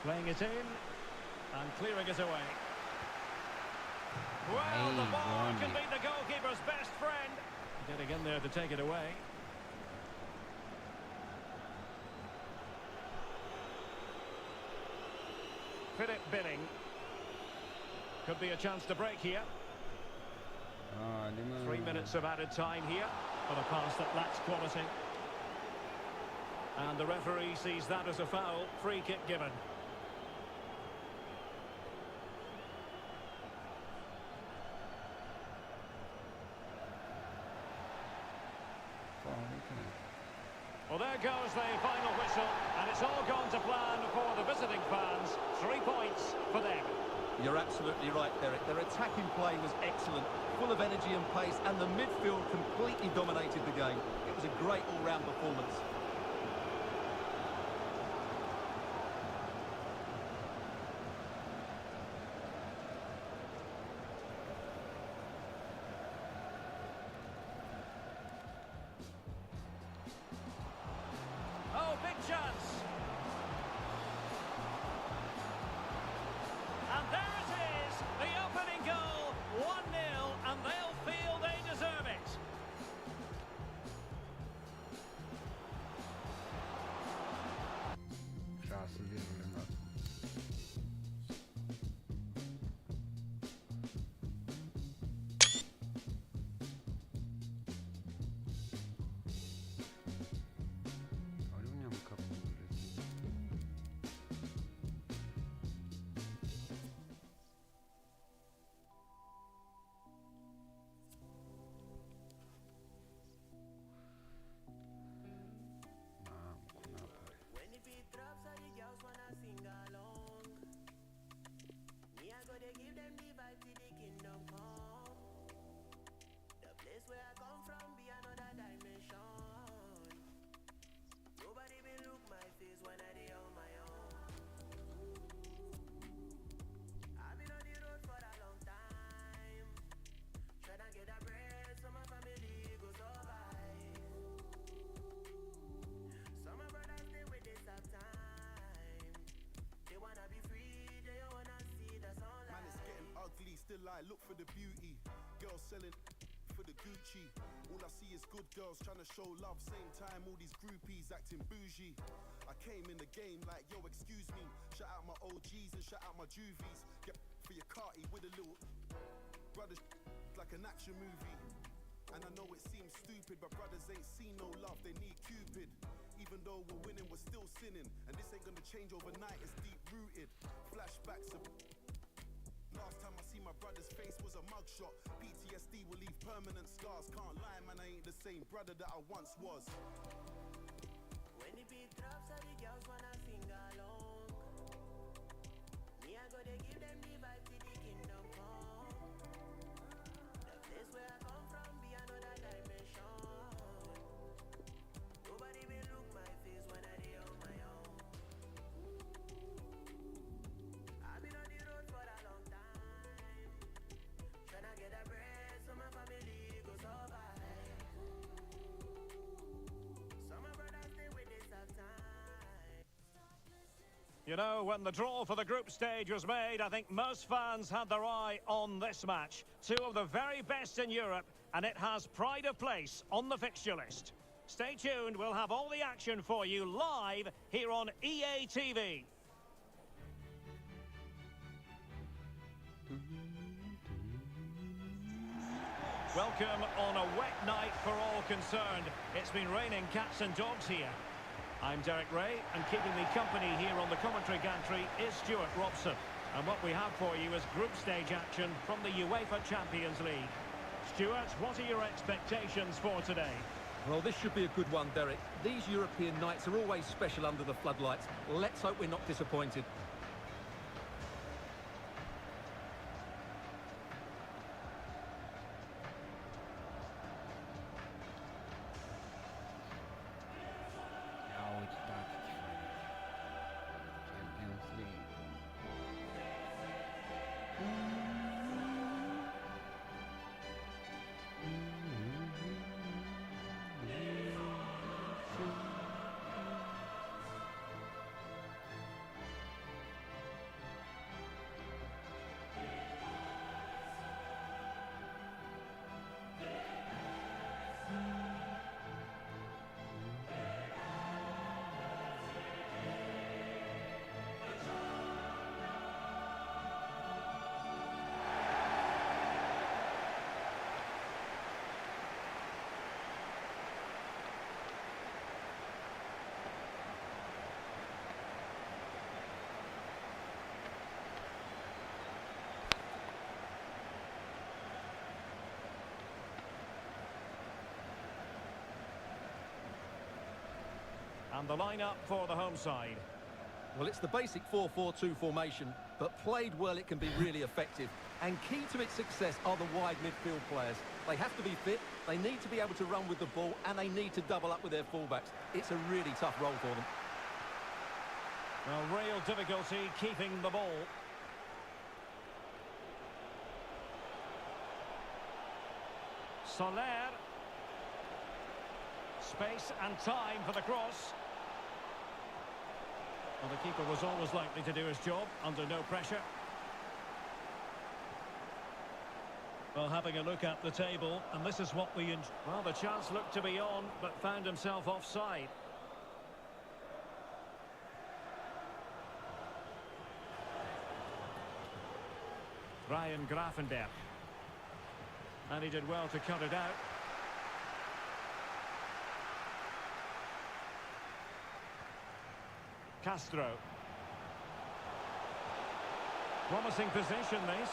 Playing it in, and clearing it away. Well, the ball can be the goalkeeper's best friend. Getting in there to take it away. Philip Billing. Could be a chance to break here. 3 minutes of added time here for a pass that lacks quality. And the referee sees that as a foul. Free kick given. Well, there goes the final whistle, and it's all gone to plan for the visiting fans. 3 points for them. You're absolutely right, Derek. Their attacking play was excellent, full of energy and pace, and the midfield completely dominated the game. It was a great all-round performance. Oh, big chance. And there it is, the opening goal, 1-0, and they'll feel they deserve it. Still I look for the beauty, girls selling for the Gucci. All I see is good girls trying to show love, same time all these groupies acting bougie. I came in the game like, yo, excuse me, shout out my OGs and shout out my juvies. Get for your carty with a little brothers like an action movie. And I know it seems stupid, but brothers ain't seen no love, they need Cupid. Even though we're winning, we're still sinning, and this ain't gonna change overnight, it's deep rooted. Flashbacks of last time I see my brother's face was a mugshot. PTSD will leave permanent scars. Can't lie, man, I ain't the same brother that I once was. When the beat drops, all the girls wanna sing along. Me, I go, they give them the vibe to the kingdom come. The place where I come from be another dimension. Nobody will look my face when I dey on my own. I've been on the road for a long time, tryna get a bread so my family go survive. Some of my brothers stay with this tough time. You know, when the draw for the group stage was made, I think most fans had their eye on this match. Two of the very best in Europe, and it has pride of place on the fixture list. Stay tuned, we'll have all the action for you live here on EA TV. Welcome on a wet night for all concerned. It's been raining cats and dogs here. I'm Derek Ray, and keeping me company here on the commentary gantry is Stuart Robson. And what we have for you is group stage action from the UEFA Champions League. Stuart, what are your expectations for today? Well, this should be a good one, Derek. These European nights are always special under the floodlights. Let's hope we're not disappointed. Now it starts Champions League. And the lineup for the home side. Well, it's the basic 4-4-2 formation, but played well it can be really effective. And key to its success are the wide midfield players. They have to be fit, they need to be able to run with the ball, and they need to double up with their fullbacks. It's a really tough role for them. Well, real difficulty keeping the ball. Soler. Space and time for the cross. Well, the keeper was always likely to do his job under no pressure. Well, having a look at the table, and this is what we... Well, the chance looked to be on, but found himself offside. Ryan Gravenberch. And he did well to cut it out. Castro. Promising position, this.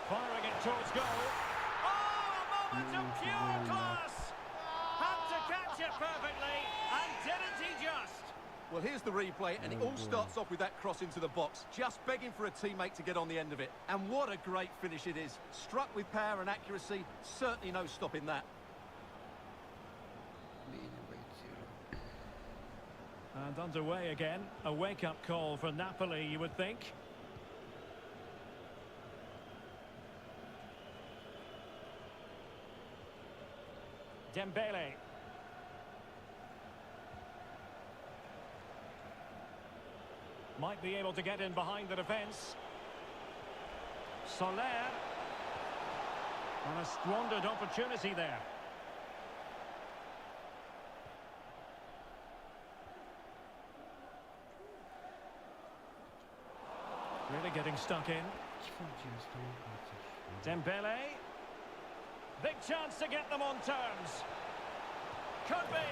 Firing it towards goal. Oh, a moment of pure class! Had to catch it perfectly, and didn't he just? Well, here's the replay, and it all starts off with that cross into the box, just begging for a teammate to get on the end of it. And what a great finish it is. Struck with power and accuracy, certainly no stopping that. And underway again, a wake-up call for Napoli, you would think. Dembele. Might be able to get in behind the defence. Soler. And a squandered opportunity there. Really getting stuck in. Dembele. Big chance to get them on terms. Could be.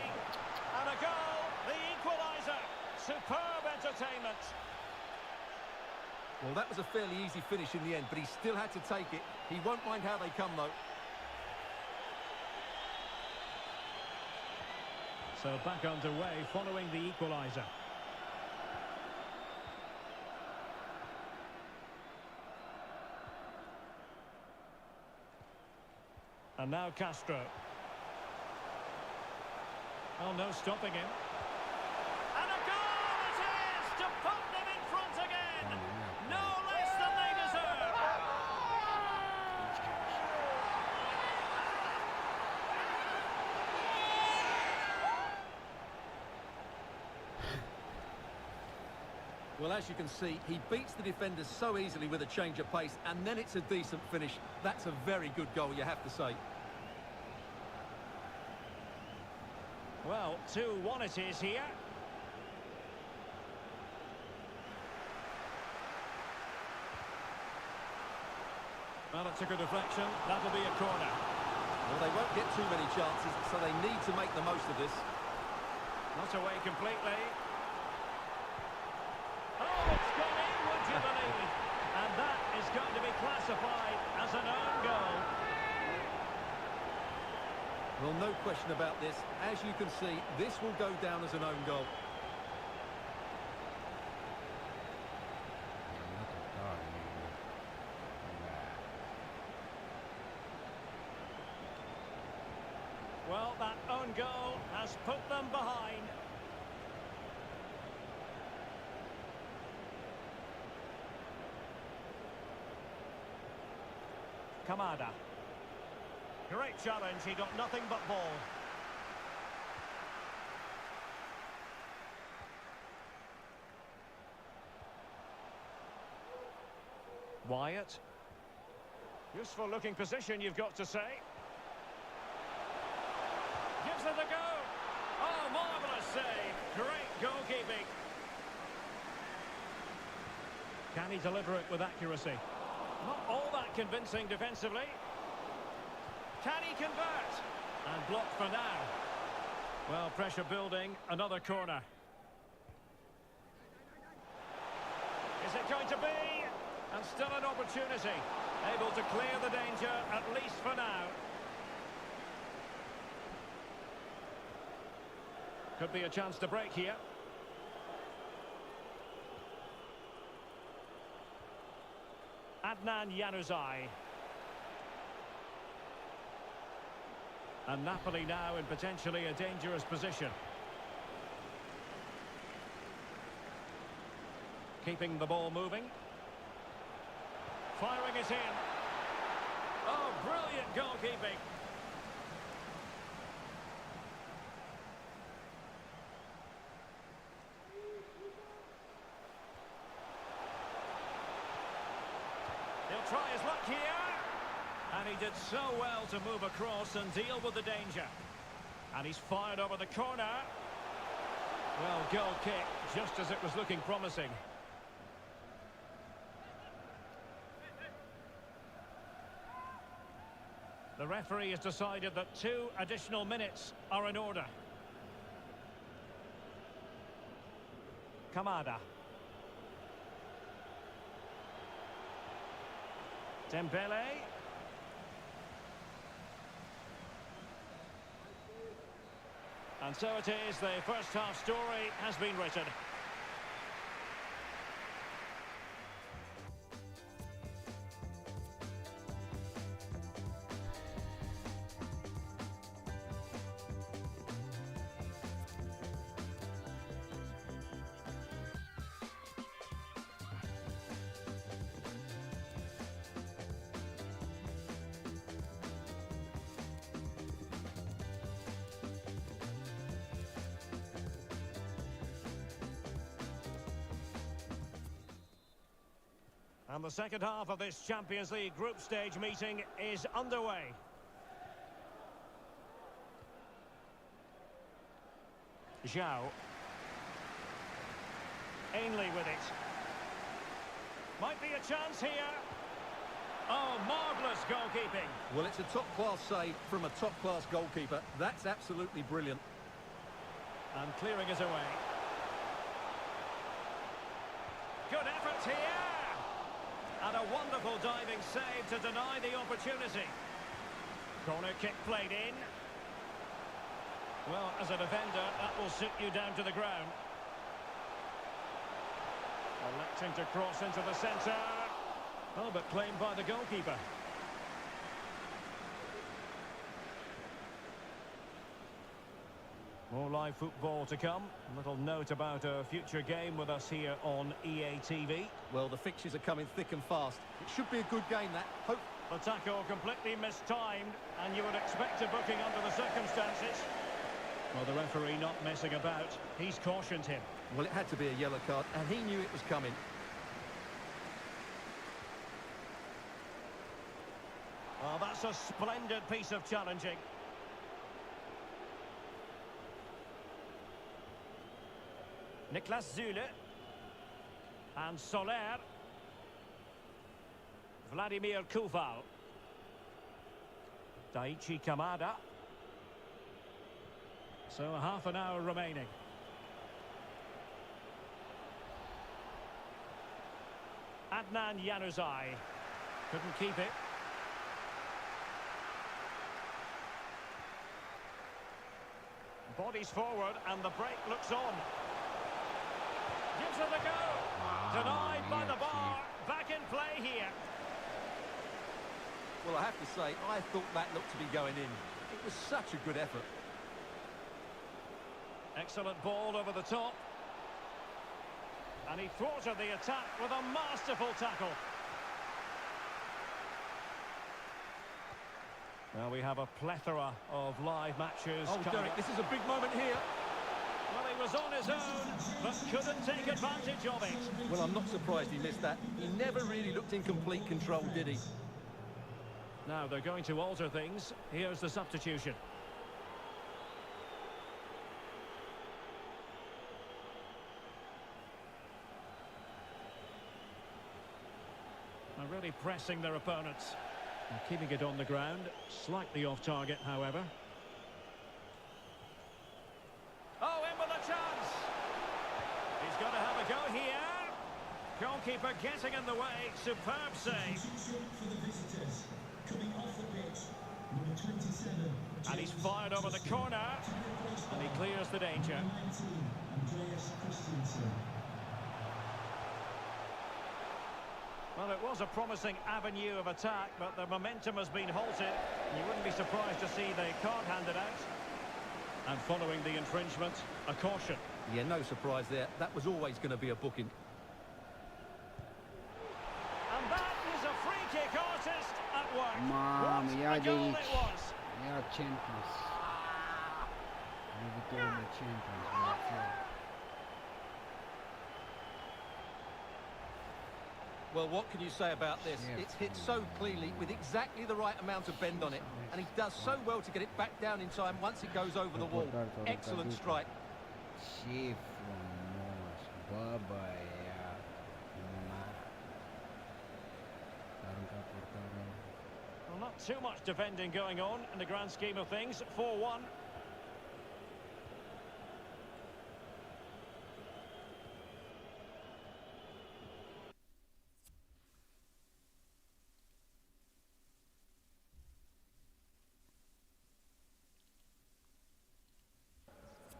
And a goal. The equaliser. Superb entertainment. Well, that was a fairly easy finish in the end, but he still had to take it. He won't mind how they come, though. So back underway following the equaliser. And now Castro. Oh, no stopping him. And a goal it is to put them in front again. No less than they deserve. Well, as you can see, he beats the defenders so easily with a change of pace, and then it's a decent finish. That's a very good goal, you have to say. Well, 2-1 it is here. Well, it took a deflection. That'll be a corner. Well, they won't get too many chances, so they need to make the most of this. Not away completely. Oh, it's gone in, would you believe? And that is going to be classified as an own goal. Well, no question about this. As you can see, this will go down as an own goal. No tocaba, amigo. Well, that own goal has put them behind. Kamada. Great challenge, he got nothing but ball. Wyatt. Useful looking position, you've got to say. Gives it a go. Oh, marvellous save. Great goalkeeping. Can he deliver it with accuracy? Not all that convincing defensively. Can he convert? And blocked for now. Well, pressure building. Another corner. Is it going to be? And still an opportunity. Able to clear the danger, at least for now. Could be a chance to break here. Adnan Januzaj. And Napoli now in potentially a dangerous position. Keeping the ball moving. Firing it in. Oh, brilliant goalkeeping. He'll try his luck here. And he did so well to move across and deal with the danger. And he's fired over the corner. Well, goal kick, just as it was looking promising. The referee has decided that 2 additional minutes are in order. Kamada. Dembele. And so it is, the first half story has been written. And the second half of this Champions League group stage meeting is underway. Zhao. Ainley with it. Might be a chance here. Oh, marvellous goalkeeping. Well, it's a top-class save from a top-class goalkeeper. That's absolutely brilliant. And clearing it away. Good effort here. And a wonderful diving save to deny the opportunity. Corner kick played in. Well, as a defender, that will sit you down to the ground. Electing to cross into the centre. Oh, but claimed by the goalkeeper. More live football to come. A little note about a future game with us here on EA TV. Well, the fixtures are coming thick and fast. It should be a good game, that. Hope. The tackle completely mistimed, and you would expect a booking under the circumstances. Well, the referee not messing about. He's cautioned him. Well, it had to be a yellow card, and he knew it was coming. Oh, that's a splendid piece of challenging. Niklas Zule. And Soler. Vladimir Koval. Daichi Kamada. So half an hour remaining. Adnan Januzaj. Couldn't keep it. Bodies forward and the break looks on. Gives it a go. Denied by the bar. Back in play here. Well, I have to say, I thought that looked to be going in. It was such a good effort. Excellent ball over the top. And he thwarted the attack with a masterful tackle. Well, we have a plethora of live matches. Oh, Derek, this is a big moment here. Well, he was on his own, but couldn't take advantage of it. Well, I'm not surprised he missed that. He never really looked in complete control, did he? Now they're going to alter things. Here's the substitution. They're really pressing their opponents. And keeping it on the ground. Slightly off target, however. Oh, in with a chance! He's got to have a go here. Goalkeeper getting in the way. Superb save. For the visitors, coming off the pitch, number 27. And he's fired over the corner. And he clears the danger. 19, Andreas Christensen. Well, it was a promising avenue of attack, but the momentum has been halted. You wouldn't be surprised to see the card handed out. And following the infringement, a caution. Yeah, no surprise there. That was always going to be a booking. And that is a free kick artist at work. Mom, What yeah, a goal they- it was. Yeah, champions. Liverpool champions. Yeah. Well, what can you say about this? Yeah. It's hit so cleanly with exactly the right amount of bend on it. And he does so well to get it back down in time once it goes over the wall. Excellent strike. Chief Baba, yeah. Well, not too much defending going on in the grand scheme of things. 4-1.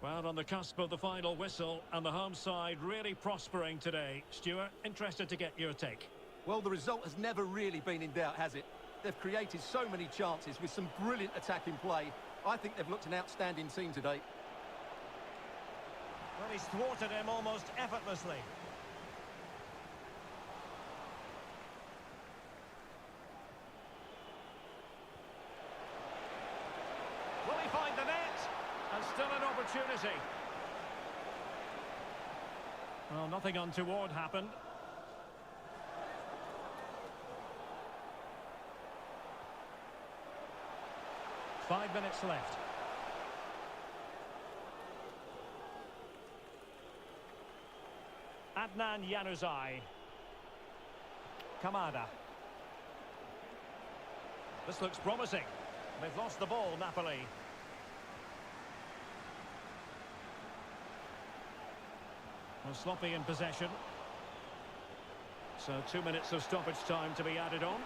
Well, on the cusp of the final whistle, and the home side really prospering today. Stuart, interested to get your take. Well, the result has never really been in doubt, has it? They've created so many chances with some brilliant attacking play. I think they've looked an outstanding team today. Well, he's thwarted him almost effortlessly. Will he find the net? And still an opportunity. Well, nothing untoward happened. Five minutes left. Adnan Januzaj. Kamada. This looks promising. They've lost the ball, Napoli. Well, sloppy in possession. So 2 minutes of stoppage time to be added on.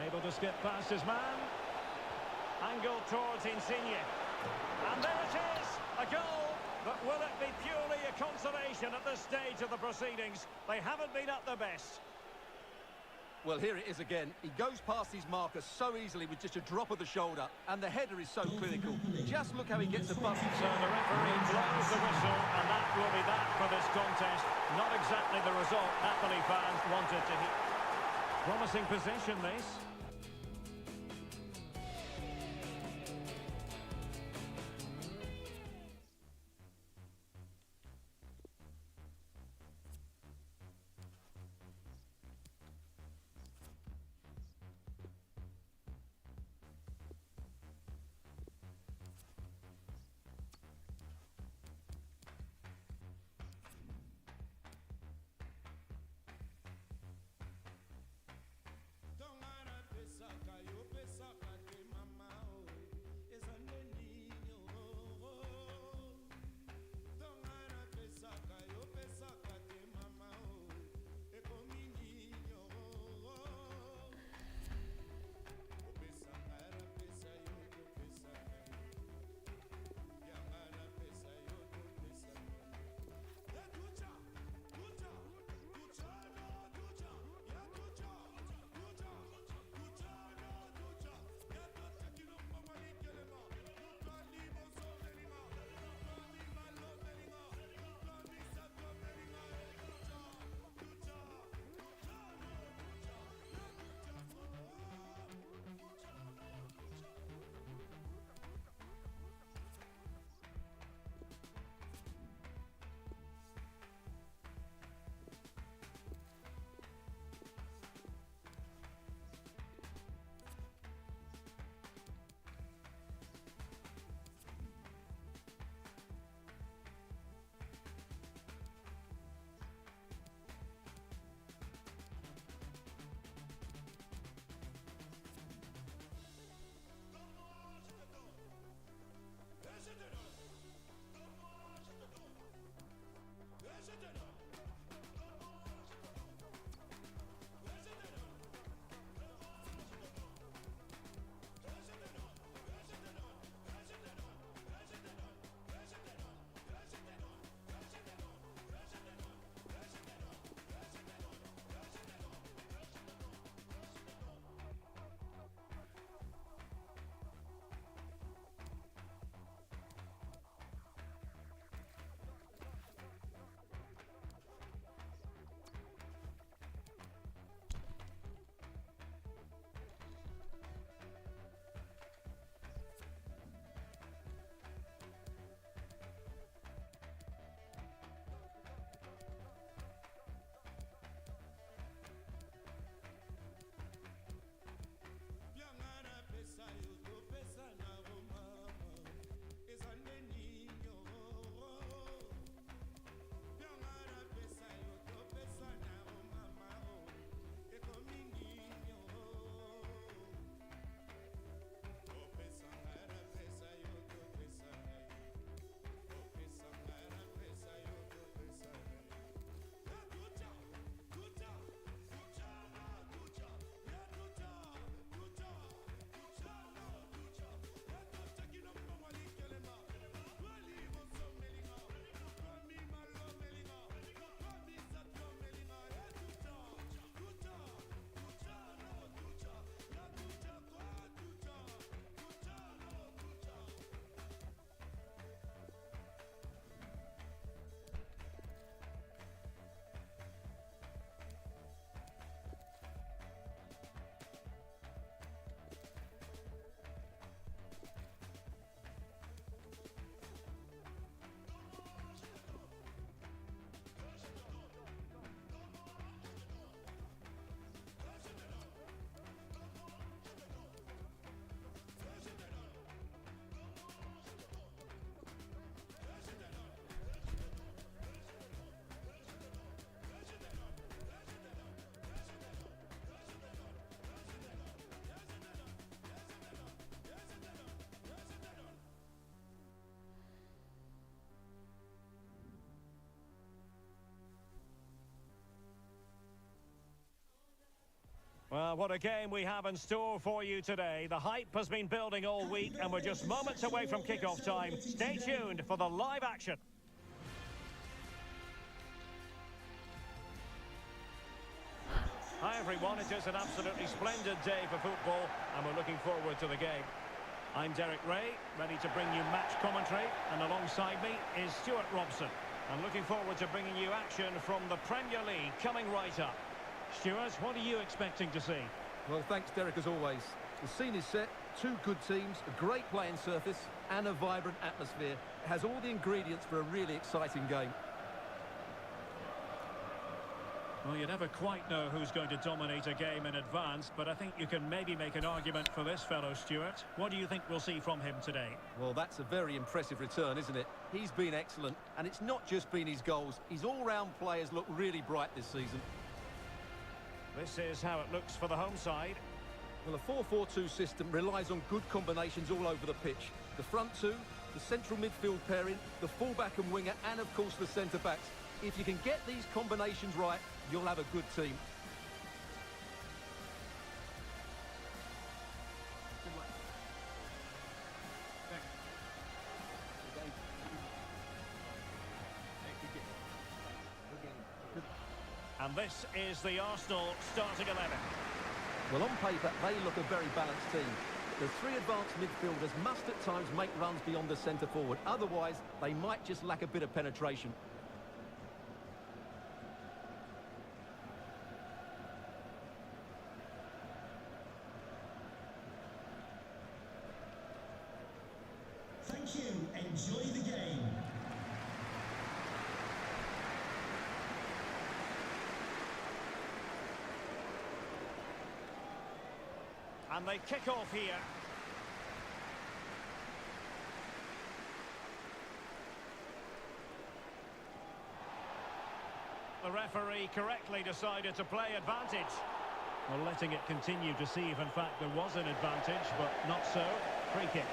Able to skip past his man. Angle towards Insigne. And there it is, a goal. But will it be purely a consolation at this stage of the proceedings? They haven't been at their best. Well, here it is again. He goes past his marker so easily with just a drop of the shoulder. And the header is so clinical. Just look how he gets above. So the referee blows the whistle, and that will be that for this contest. Not exactly the result Napoli fans wanted to hear. Promising position, this. Well, what a game we have in store for you today. The hype has been building all week, and we're just moments away from kick-off time. Stay tuned for the live action. Hi everyone, it is an absolutely splendid day for football, and we're looking forward to the game. I'm Derek Ray, ready to bring you match commentary, and alongside me is Stuart Robson. I'm looking forward to bringing you action from the Premier League coming right up. Stuart, what are you expecting to see? Well, thanks, Derek, as always. The scene is set, two good teams, a great playing surface, and a vibrant atmosphere. It has all the ingredients for a really exciting game. Well, you never quite know who's going to dominate a game in advance, but I think you can maybe make an argument for this fellow, Stuart. What do you think we'll see from him today? Well, that's a very impressive return, isn't it? He's been excellent, and it's not just been his goals. His all-round players look really bright this season. This is how it looks for the home side. Well, a 4-4-2 system relies on good combinations all over the pitch. The front two, the central midfield pairing, the fullback and winger, and of course the centre-backs. If you can get these combinations right, you'll have a good team. And this is the Arsenal starting 11. Well, on paper, they look a very balanced team. The three advanced midfielders must at times make runs beyond the centre forward. Otherwise, they might just lack a bit of penetration. Thank you. Enjoy the game. And they kick off here. The referee correctly decided to play advantage. Well, letting it continue to see if in fact there was an advantage, but not so. Free kick.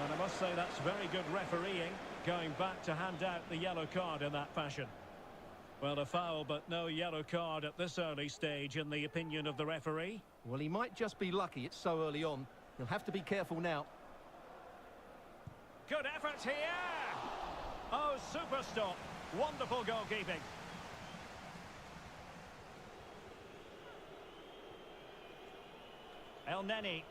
And I must say that's very good refereeing, going back to hand out the yellow card in that fashion. Well, a foul, but no yellow card at this early stage, in the opinion of the referee. Well, he might just be lucky it's so early on. He'll have to be careful now. Good effort here! Oh, super stop. Wonderful goalkeeping. El Neni.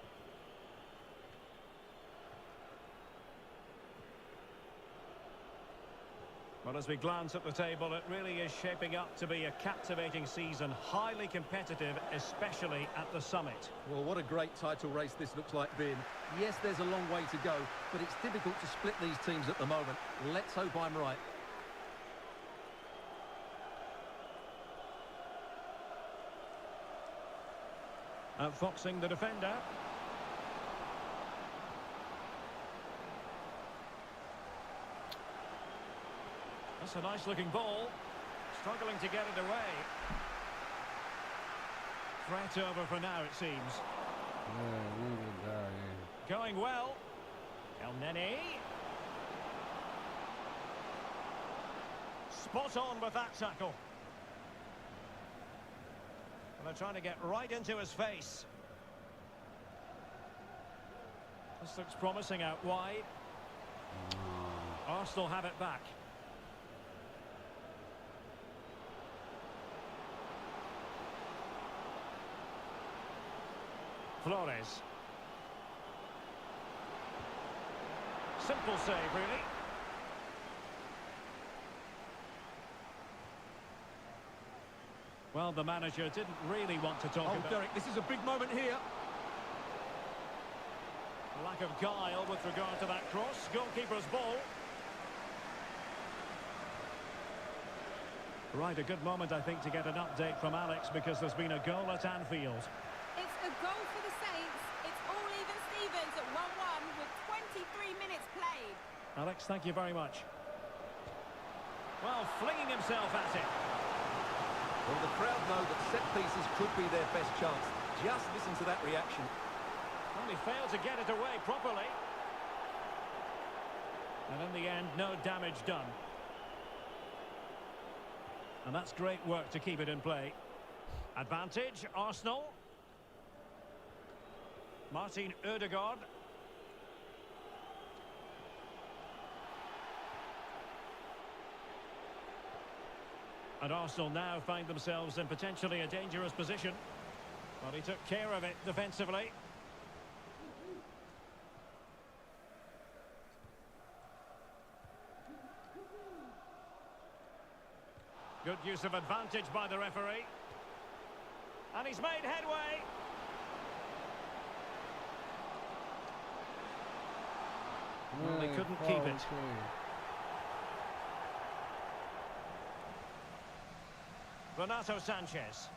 Well, as we glance at the table, it really is shaping up to be a captivating season, highly competitive, especially at the summit. Well, what a great title race this looks like being. Yes, there's a long way to go, but it's difficult to split these teams at the moment. Let's hope I'm right. Outfoxing the defender. That's a nice-looking ball. Struggling to get it away. Threat over for now, it seems. Going well. El Neni. Spot on with that tackle. And they're trying to get right into his face. This looks promising out wide. Arsenal have it back. Flores. Simple save, really. Well, the manager didn't really want to talk about... Derek, this is a big moment here. Lack of guile with regard to that cross. Goalkeeper's ball. Right, a good moment, I think, to get an update from Alex, because there's been a goal at Anfield. It's a goal for the Saints. It's all even Stevens at 1-1 with 23 minutes played. Alex, thank you very much. Well, flinging himself at it. Well, the crowd know that set pieces could be their best chance. Just listen to that reaction. Only failed to get it away properly. And in the end, no damage done. And that's great work to keep it in play. Advantage, Arsenal. Martin Ødegaard. And Arsenal now find themselves in potentially a dangerous position. But he took care of it defensively. Good use of advantage by the referee. And he's made headway. Well, they couldn't keep it. Renato Sanchez.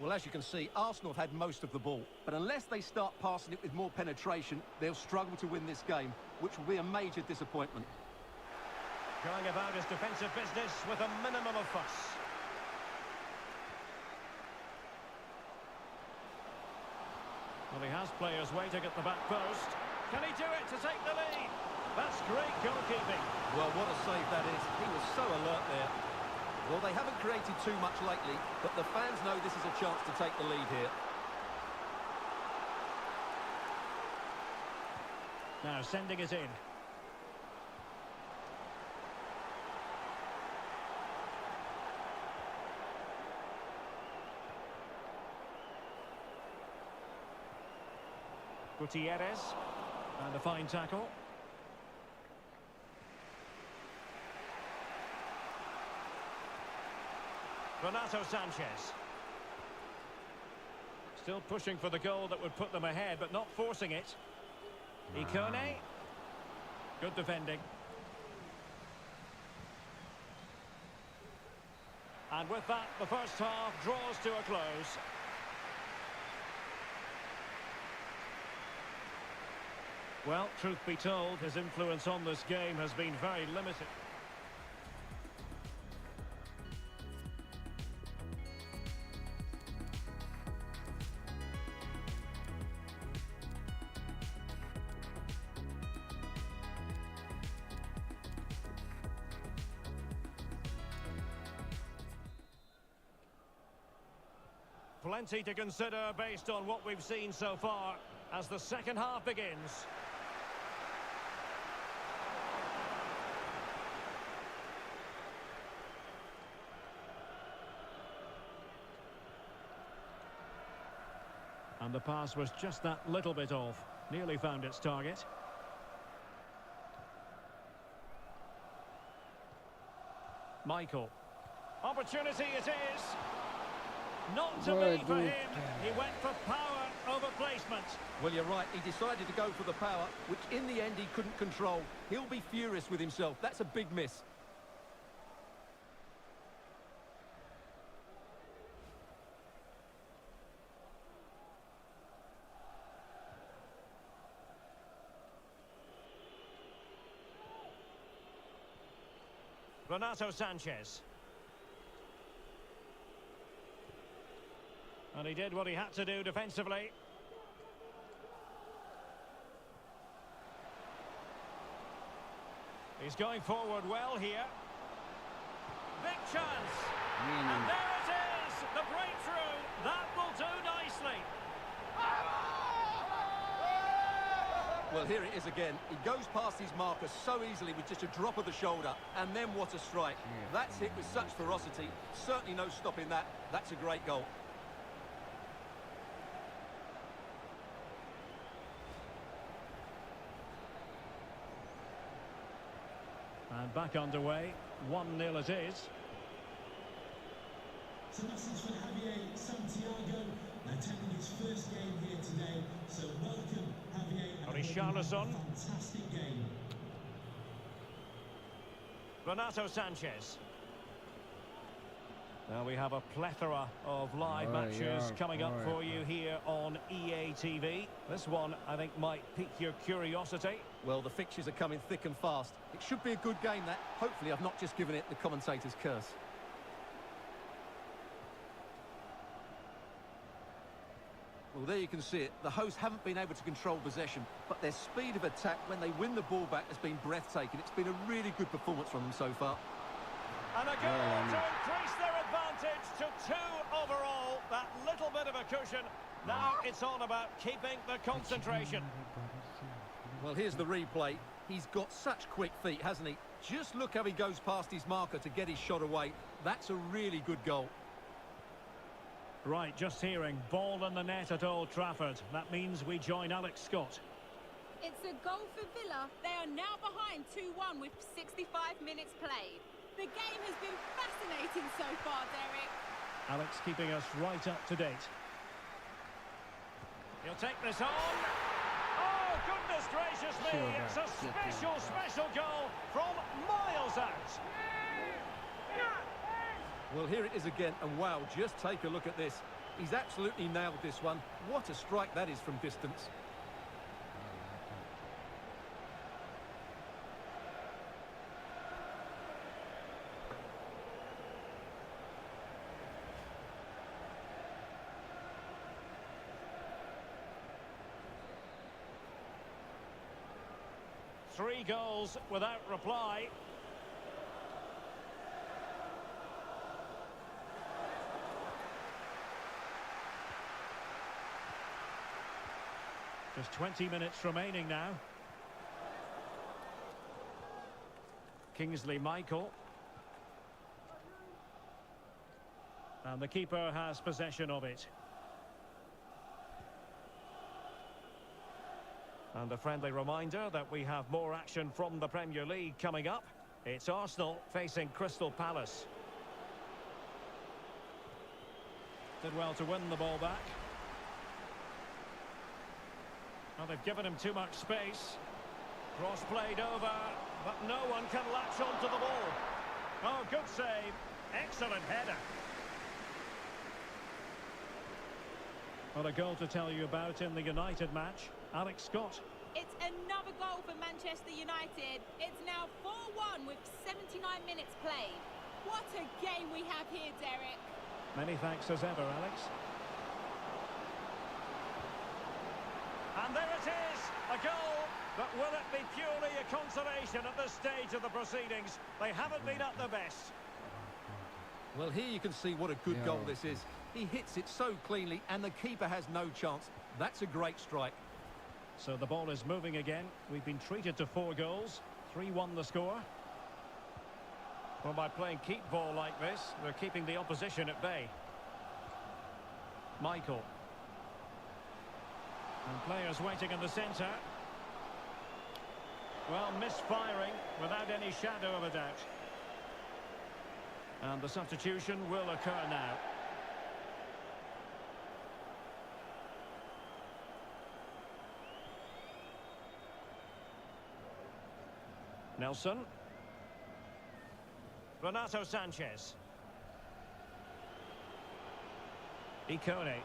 Well, as you can see, Arsenal have had most of the ball. But unless they start passing it with more penetration, they'll struggle to win this game, which will be a major disappointment. Going about his defensive business with a minimum of fuss. Well, he has players waiting at the back post. Can he do it to take the lead? That's great goalkeeping. Well, what a save that is. He was so alert there. Well, they haven't created too much lately, but the fans know this is a chance to take the lead here. Now sending it in. Gutierrez. And a fine tackle. Renato Sanchez. Still pushing for the goal that would put them ahead, but not forcing it. Ikone. Good defending. And with that, the first half draws to a close. Well, truth be told, his influence on this game has been very limited. Plenty to consider based on what we've seen so far as the second half begins. And the pass was just that little bit off. Nearly found its target. Michael. Opportunity it is. Not to be for him. He went for power over placement. Well, you're right. He decided to go for the power, which in the end he couldn't control. He'll be furious with himself. That's a big miss. Renato Sanchez. And he did what he had to do defensively. He's going forward well here. Big chance. And there it is, the breakthrough. That will do nicely. Well, here it is again. He goes past his marker so easily with just a drop of the shoulder. And then what a strike. That's hit with such ferocity. Certainly no stopping that. That's a great goal. And back underway, 1-0 it is. It's a message for Javier Santiago, attending his first game here today. So welcome, Javier. Richarlison. Fantastic game. Renato Sanchez. Now we have a plethora of live matches coming up for you here on EA TV. This one, I think, might pique your curiosity. Well, the fixtures are coming thick and fast. It should be a good game, that. Hopefully, I've not just given it the commentator's curse. Well, there you can see it. The hosts haven't been able to control possession, but their speed of attack when they win the ball back has been breathtaking. It's been a really good performance from them so far. And a goal to increase their advantage. advantage to 2 overall. That little bit of a cushion. Now it's all about keeping the concentration. Well, here's the replay. He's got such quick feet, hasn't he? Just look how he goes past his marker to get his shot away. That's a really good goal. Right, just hearing, ball in the net at Old Trafford. That means we join Alex Scott. It's a goal for Villa. They are now behind 2-1 with 65 minutes played. The game has been fascinating so far, Derek. Alex keeping us right up to date. He'll take this on. Oh, goodness gracious me. It's a special goal from miles out. Well, here it is again, and wow, just take a look at this. He's absolutely nailed this one. What a strike that is from distance. Three goals without reply. Just 20 minutes remaining now. Kingsley Michael. And the keeper has possession of it. And a friendly reminder that we have more action from the Premier League coming up. It's Arsenal facing Crystal Palace. Did well to win the ball back. Well, they've given him too much space. Cross played over, but no one can latch onto the ball. Oh, good save. Excellent header. Well, a goal to tell you about in the United match. Alex Scott. It's another goal for Manchester United. It's now 4-1 with 79 minutes played. What a game we have here, Derek. Many thanks as ever, Alex. And there it is, a goal. But will it be purely a consolation at this stage of the proceedings? They haven't been at their best. Well, here you can see what a good goal this is. He hits it so cleanly, and the keeper has no chance. That's a great strike. So the ball is moving again. We've been treated to 4 goals. 3-1 the score. Well, by playing keep ball like this, we're keeping the opposition at bay. Michael. And players waiting in the centre. Well, misfiring without any shadow of a doubt. And the substitution will occur now. Nelson. Renato Sanchez. Ikone.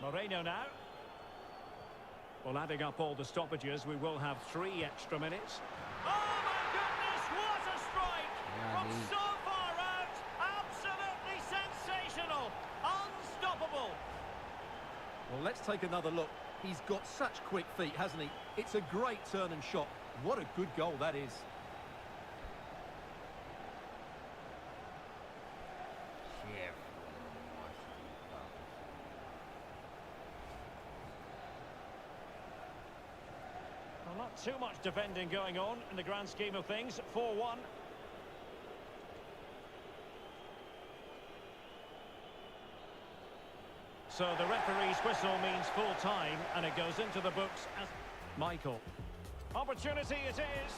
Moreno now. Well, adding up all the stoppages, we will have 3 extra minutes. Oh, my goodness, what a strike! From so far out, absolutely sensational, unstoppable. Well, let's take another look. He's got such quick feet, hasn't he? It's a great turn and shot. What a good goal that is. Well, not too much defending going on in the grand scheme of things. 4-1. So the referee's whistle means full time, and it goes into the books as Michael. Opportunity it is.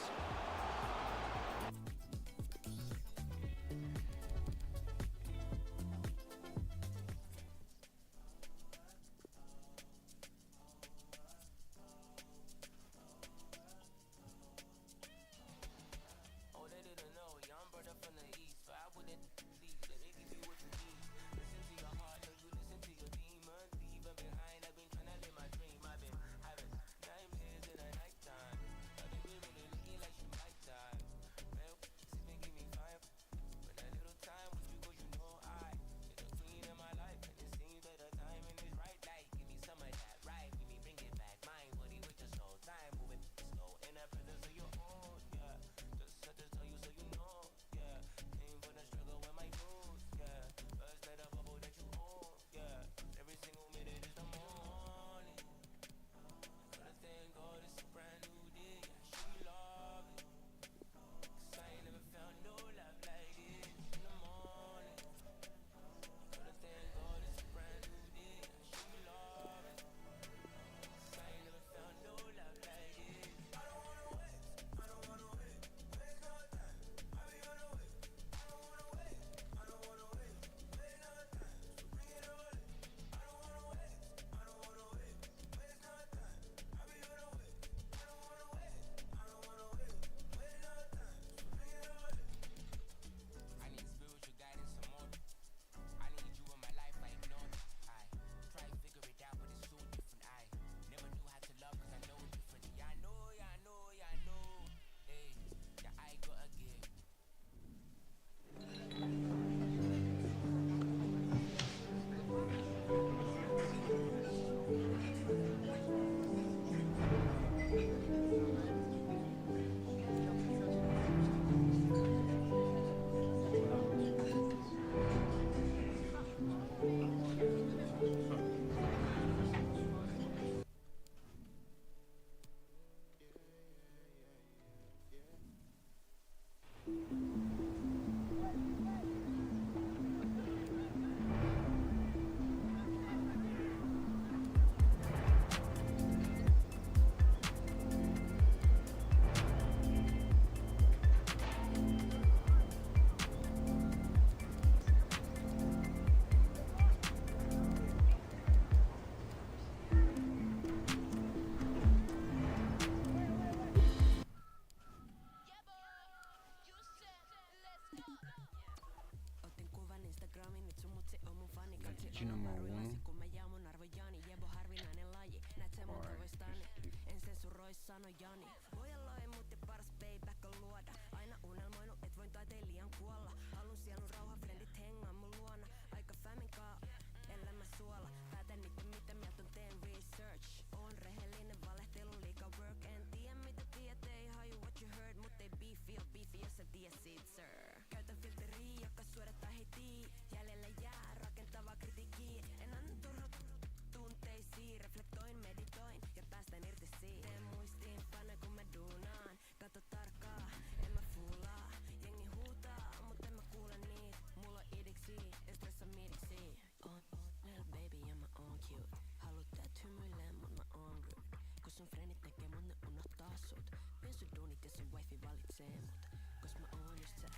sun freenit tekee mun ne unohtaa sut. Vien sun duunit ja sun wifi valitsee mut. Kos mä oon just se.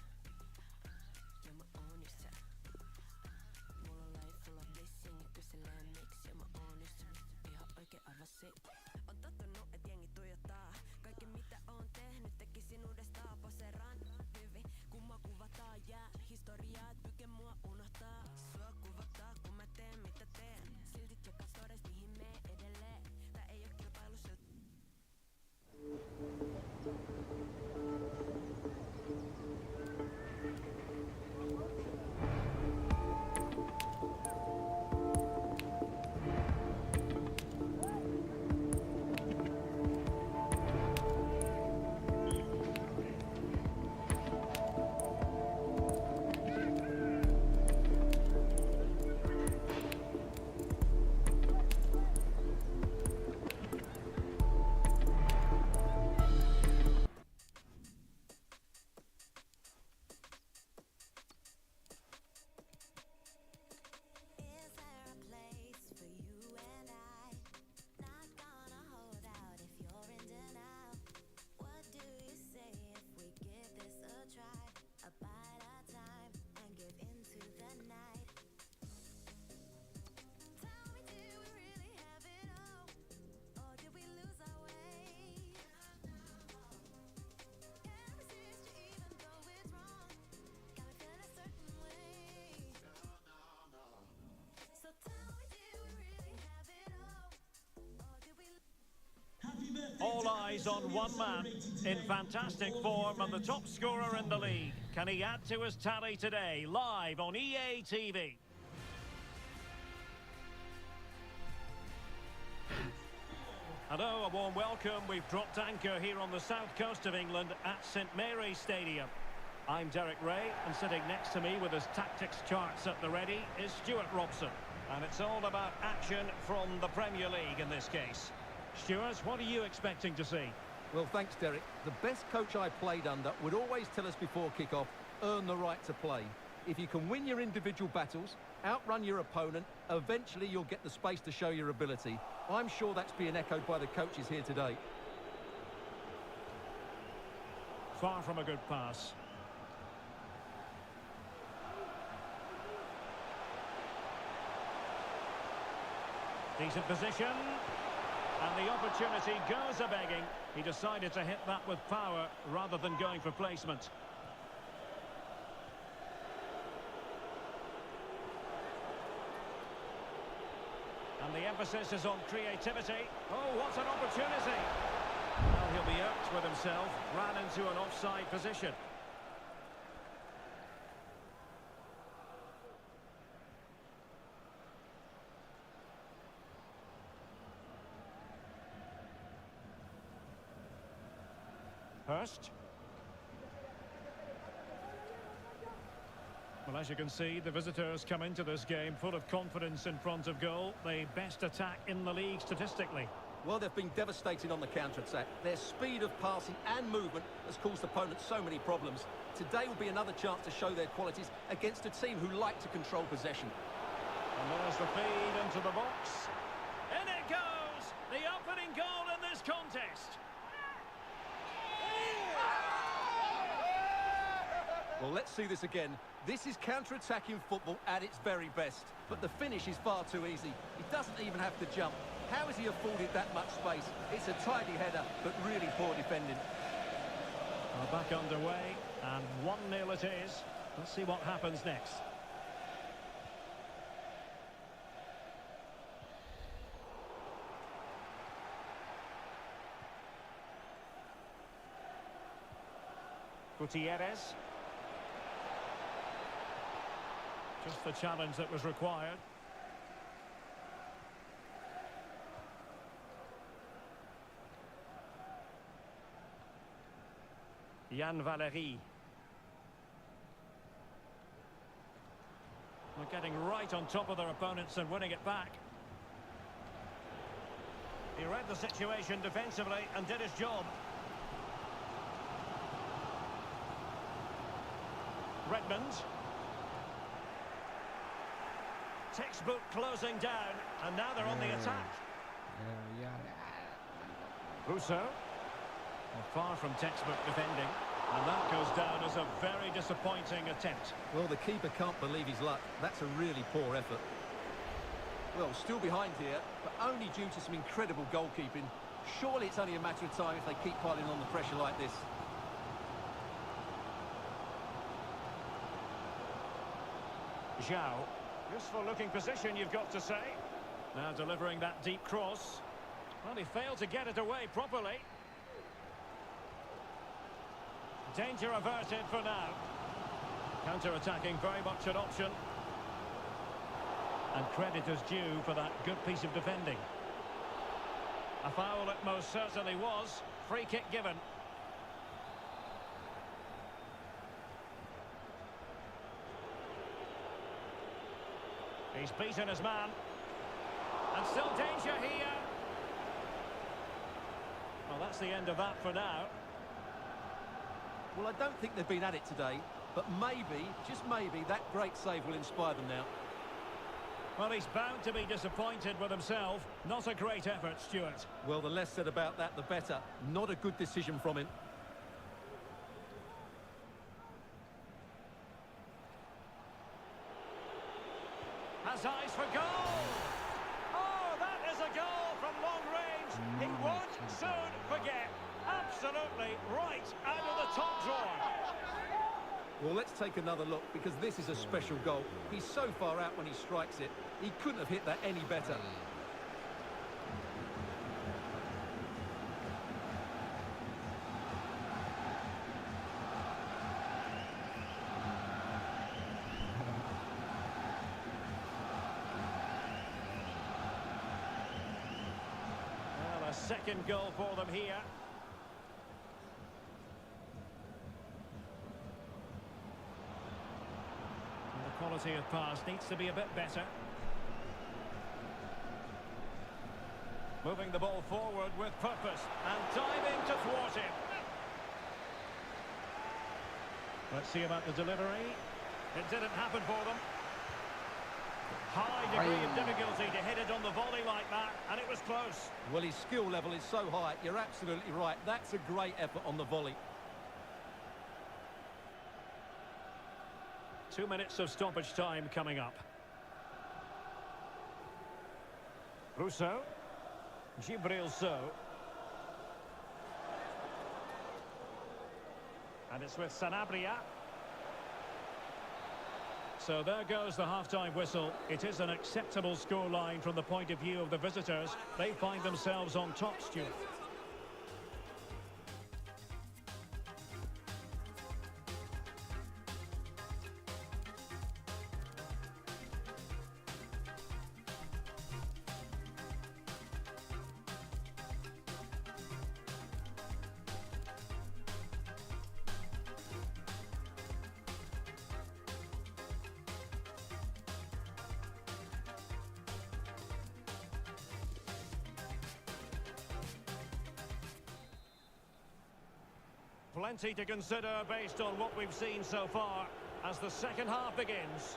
Ja mä oon just se. Mulla on life full of bliss, jengi kyselee miksi. Ja mä oon just se. Ihan oikein aivan sit. On tottunut et jengi tuijottaa. Kaikki mitä oon tehnyt tekisin uudestaan. Poseeraan hyvi, kun mua kuvataan. Jää historiaa, et pyke mua unohtaa. Sua kuvataan, kun mä teen mitä teen. Silti tsekas todes mihin mee edelleen. Tää ei oo kilpailu silti. Is there a place for you and I? Not gonna hold out if you're in denial. What do you say if we give this a try? Abide our time and give into the night. Tell me, do we really have it all? Or did we lose our way? Can't resist you even though it's wrong. Got me feeling a certain way. So tell me, did we really have it all? Or did we Happy birthday All to eyes Alisson on one Wilson, man celebrating in today. fantastic All form and the fans top scorer in the league. Can he add to his tally today? Live on EA TV. Hello, a warm welcome. We've dropped anchor here on the south coast of England at St Mary's Stadium. I'm Derek Ray, and sitting next to me with his tactics charts at the ready is Stuart Robson. And it's all about action from the Premier League in this case. Stuart, what are you expecting to see? Well, thanks, Derek. The best coach I played under would always tell us before kick-off, earn the right to play. If you can win your individual battles, outrun your opponent, eventually you'll get the space to show your ability. I'm sure that's being echoed by the coaches here today. Far from a good pass. Decent position. And the opportunity goes a-begging. He decided to hit that with power rather than going for placement. And the emphasis is on creativity. Oh, what an opportunity! Well, he'll be irked with himself. Ran into an offside position. Hurst. Well, as you can see, the visitors come into this game full of confidence in front of goal. The best attack in the league statistically. Well, they've been devastating on the counter-attack. Their speed of passing and movement has caused opponents so many problems. Today will be another chance to show their qualities against a team who like to control possession. And there's the feed into the box. In it goes! The opening goal in this contest. Well, let's see this again. This is counter-attacking football at its very best. But the finish is far too easy. He doesn't even have to jump. How has he afforded that much space? It's a tidy header, but really poor defending. Well, back underway, and 1-0 it is. Let's see what happens next. Gutierrez. Just the challenge that was required. Yann Valery. They're getting right on top of their opponents and winning it back. He read the situation defensively and did his job. Redmond. Textbook closing down, and now they're on the attack. Rousseau. Well, far from textbook defending. And that goes down as a very disappointing attempt. Well, the keeper can't believe his luck. That's a really poor effort. Well, still behind here, but only due to some incredible goalkeeping. Surely it's only a matter of time if they keep piling on the pressure like this. Zhao. Useful looking position, you've got to say. Now delivering that deep cross. Well, he failed to get it away properly. Danger averted for now. Counter-attacking, very much an option. And credit is due for that good piece of defending. A foul it most certainly was. Free kick given. He's beaten his man. And still danger here. Well, that's the end of that for now. Well, I don't think they've been at it today, but maybe, just maybe, that great save will inspire them now. Well, he's bound to be disappointed with himself. Not a great effort, Stuart. Well, the less said about that, the better. Not a good decision from him. Has eyes for goal! Oh, that is a goal from long range. He won't soon forget. Absolutely right out of the top drawer. Well, let's take another look, because this is a special goal. He's so far out when he strikes it. He couldn't have hit that any better. Well, a second goal for them here. Quality of pass needs to be a bit better. Moving the ball forward with purpose and diving to thwart him. Let's see about the delivery. It didn't happen for them. High degree of difficulty to hit it on the volley like that, and it was close. Well, his skill level is so high. You're absolutely right. That's a great effort on the volley. 2 minutes of stoppage time coming up. Rousseau. Gibril So. And it's with Sanabria. So there goes the half-time whistle. It is an acceptable scoreline from the point of view of the visitors. They find themselves on top, Stuart. Plenty to consider based on what we've seen so far as the second half begins.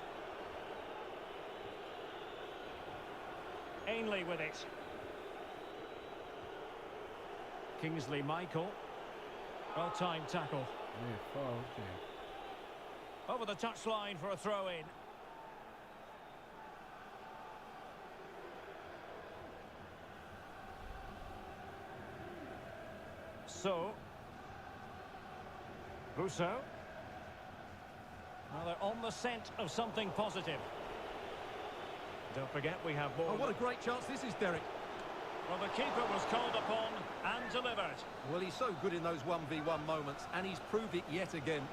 Ainley with it. Kingsley Michael. Well-timed tackle. Yeah, far, okay. Over the touchline for a throw-in. So. Rousseau. Well, they're on the scent of something positive. Don't forget we have more. Oh, what a great chance this is, Derek. Well, the keeper was called upon and delivered. Well, he's so good in those 1v1 moments, and he's proved it yet again.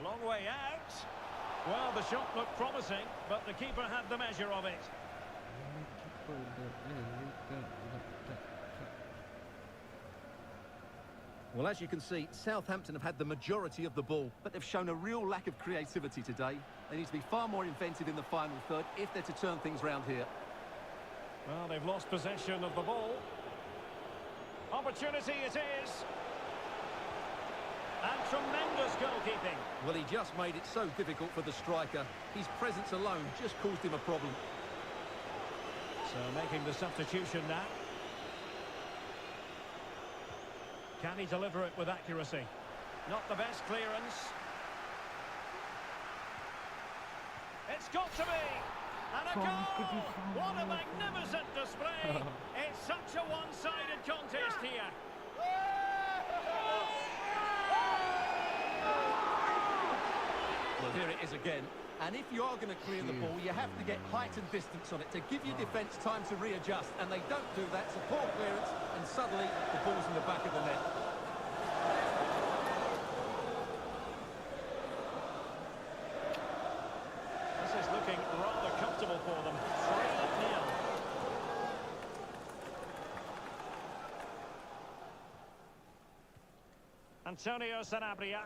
Long way out. Well, the shot looked promising, but the keeper had the measure of it. Well, as you can see, Southampton have had the majority of the ball, but they've shown a real lack of creativity today. They need to be far more inventive in the final third if they're to turn things round here. Well, they've lost possession of the ball. Opportunity it is. And tremendous goalkeeping. Well, he just made it so difficult for the striker. His presence alone just caused him a problem. So making the substitution now. Can he deliver it with accuracy? Not the best clearance. It's got to be! And a goal! What a magnificent display! It's such a one-sided contest here. Well, here it is again. And if you are going to clear the ball, you have to get height and distance on it to give your defence time to readjust. And they don't do that. It's a poor clearance, and suddenly the ball's in the back of the net. This is looking rather comfortable for them. 3-0. Antonio Sanabria.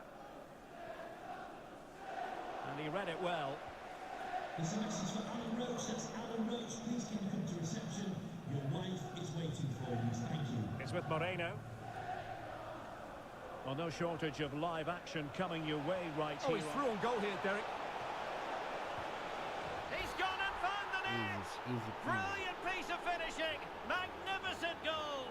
And he read it well. There's a message for Alan Roach. That's Alan Roach. Please can you come to reception? Your wife is waiting for you. Thank you. It's with Moreno. Well, no shortage of live action coming your way right here. He's through on goal here, Derek. He's gone and found the net! Easy. Brilliant piece of finishing! Magnificent goal!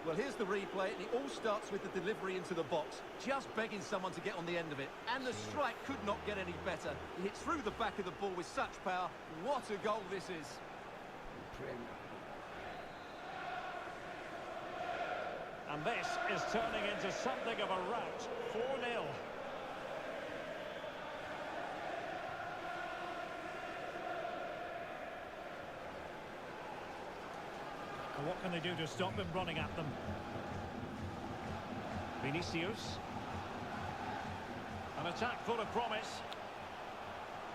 Well, here's the replay, and it all starts with the delivery into the box. Just begging someone to get on the end of it. And the strike could not get any better. He hits through the back of the ball with such power. What a goal this is. And this is turning into something of a rout. 4-0. What can they do to stop him running at them? Vinicius. An attack full of promise.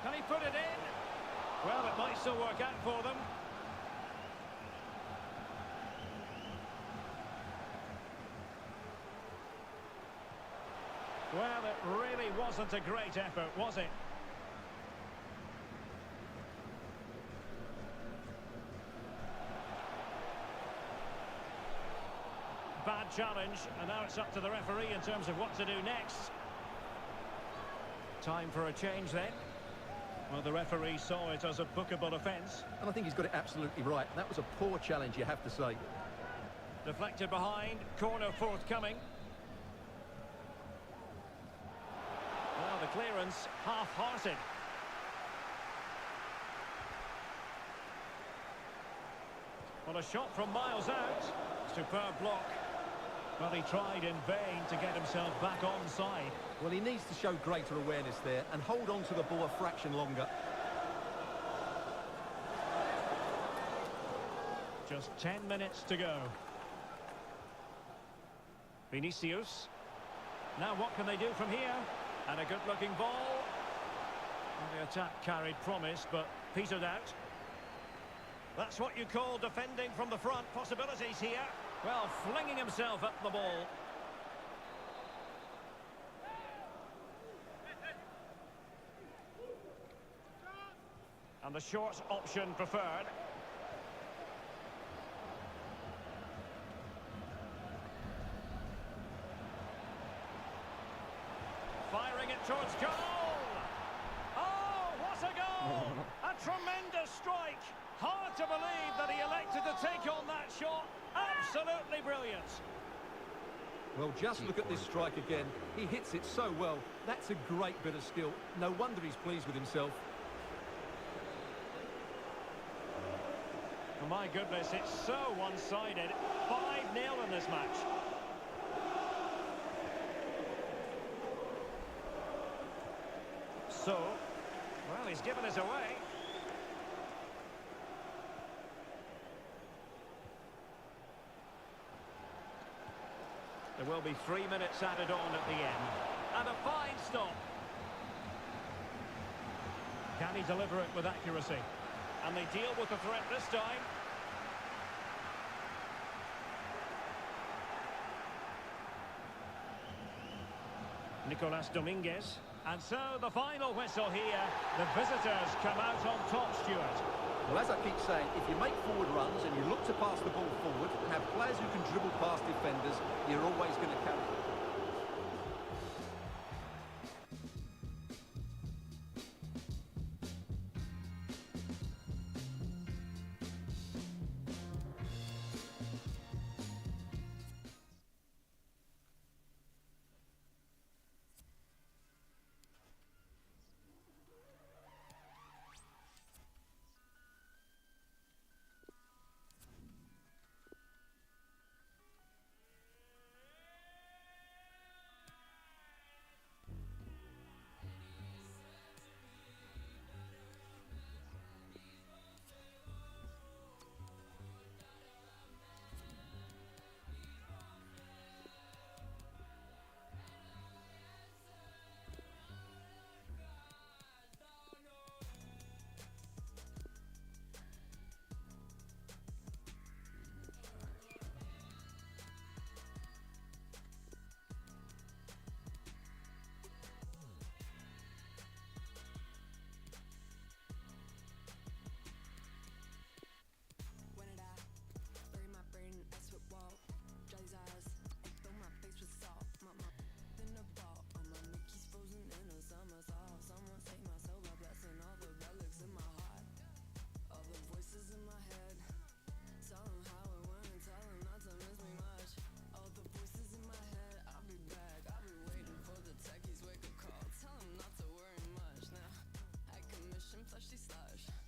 Can he put it in? Well, it might still work out for them. Well, it really wasn't a great effort, was it? Bad challenge, and now it's up to the referee in terms of what to do next. Time for a change then. Well, the referee saw it as a bookable offence. And I think he's got it absolutely right. That was a poor challenge, you have to say. Deflected behind, corner forthcoming. Well, the clearance half-hearted. Well, a shot from miles out. Superb block. Well, he tried in vain to get himself back onside. Well, he needs to show greater awareness there and hold on to the ball a fraction longer. Just 10 minutes to go. Vinicius. Now what can they do from here? And a good-looking ball. And the attack carried promise, but petered out. That's what you call defending from the front. Possibilities here. Well, flinging himself at the ball. And the short option preferred. Firing it towards goal. Oh, what a goal! A tremendous strike. Hard to believe that he elected to take on that shot. Absolutely brilliant. Well, just look at this strike again. He hits it so well. That's a great bit of skill. No wonder he's pleased with himself. Oh, my goodness, it's so one-sided. 5-0 in this match. So, well, he's given us away. There will be 3 minutes added on at the end. And a fine stop. Can he deliver it with accuracy? And they deal with the threat this time. Nicolas Dominguez. And so the final whistle here. The visitors come out on top, Stuart. Well, as I keep saying, if you make forward runs and you look to pass the ball forward and have players who can dribble past defenders, you're always going to carry. When it I bury my brain in ice with wall, Jolly's eyes, I fill my face with salt. My in a ball, all my Mickey's frozen in a summer soul. Someone take my soul, by blessing all the relics in my heart, all the voices in my head. Tell them how it went and tell them not to miss me much. All the voices in my head, I'll be back. I'll be waiting for the techies wake up call. Tell them not to worry much now. I commission fleshy slush.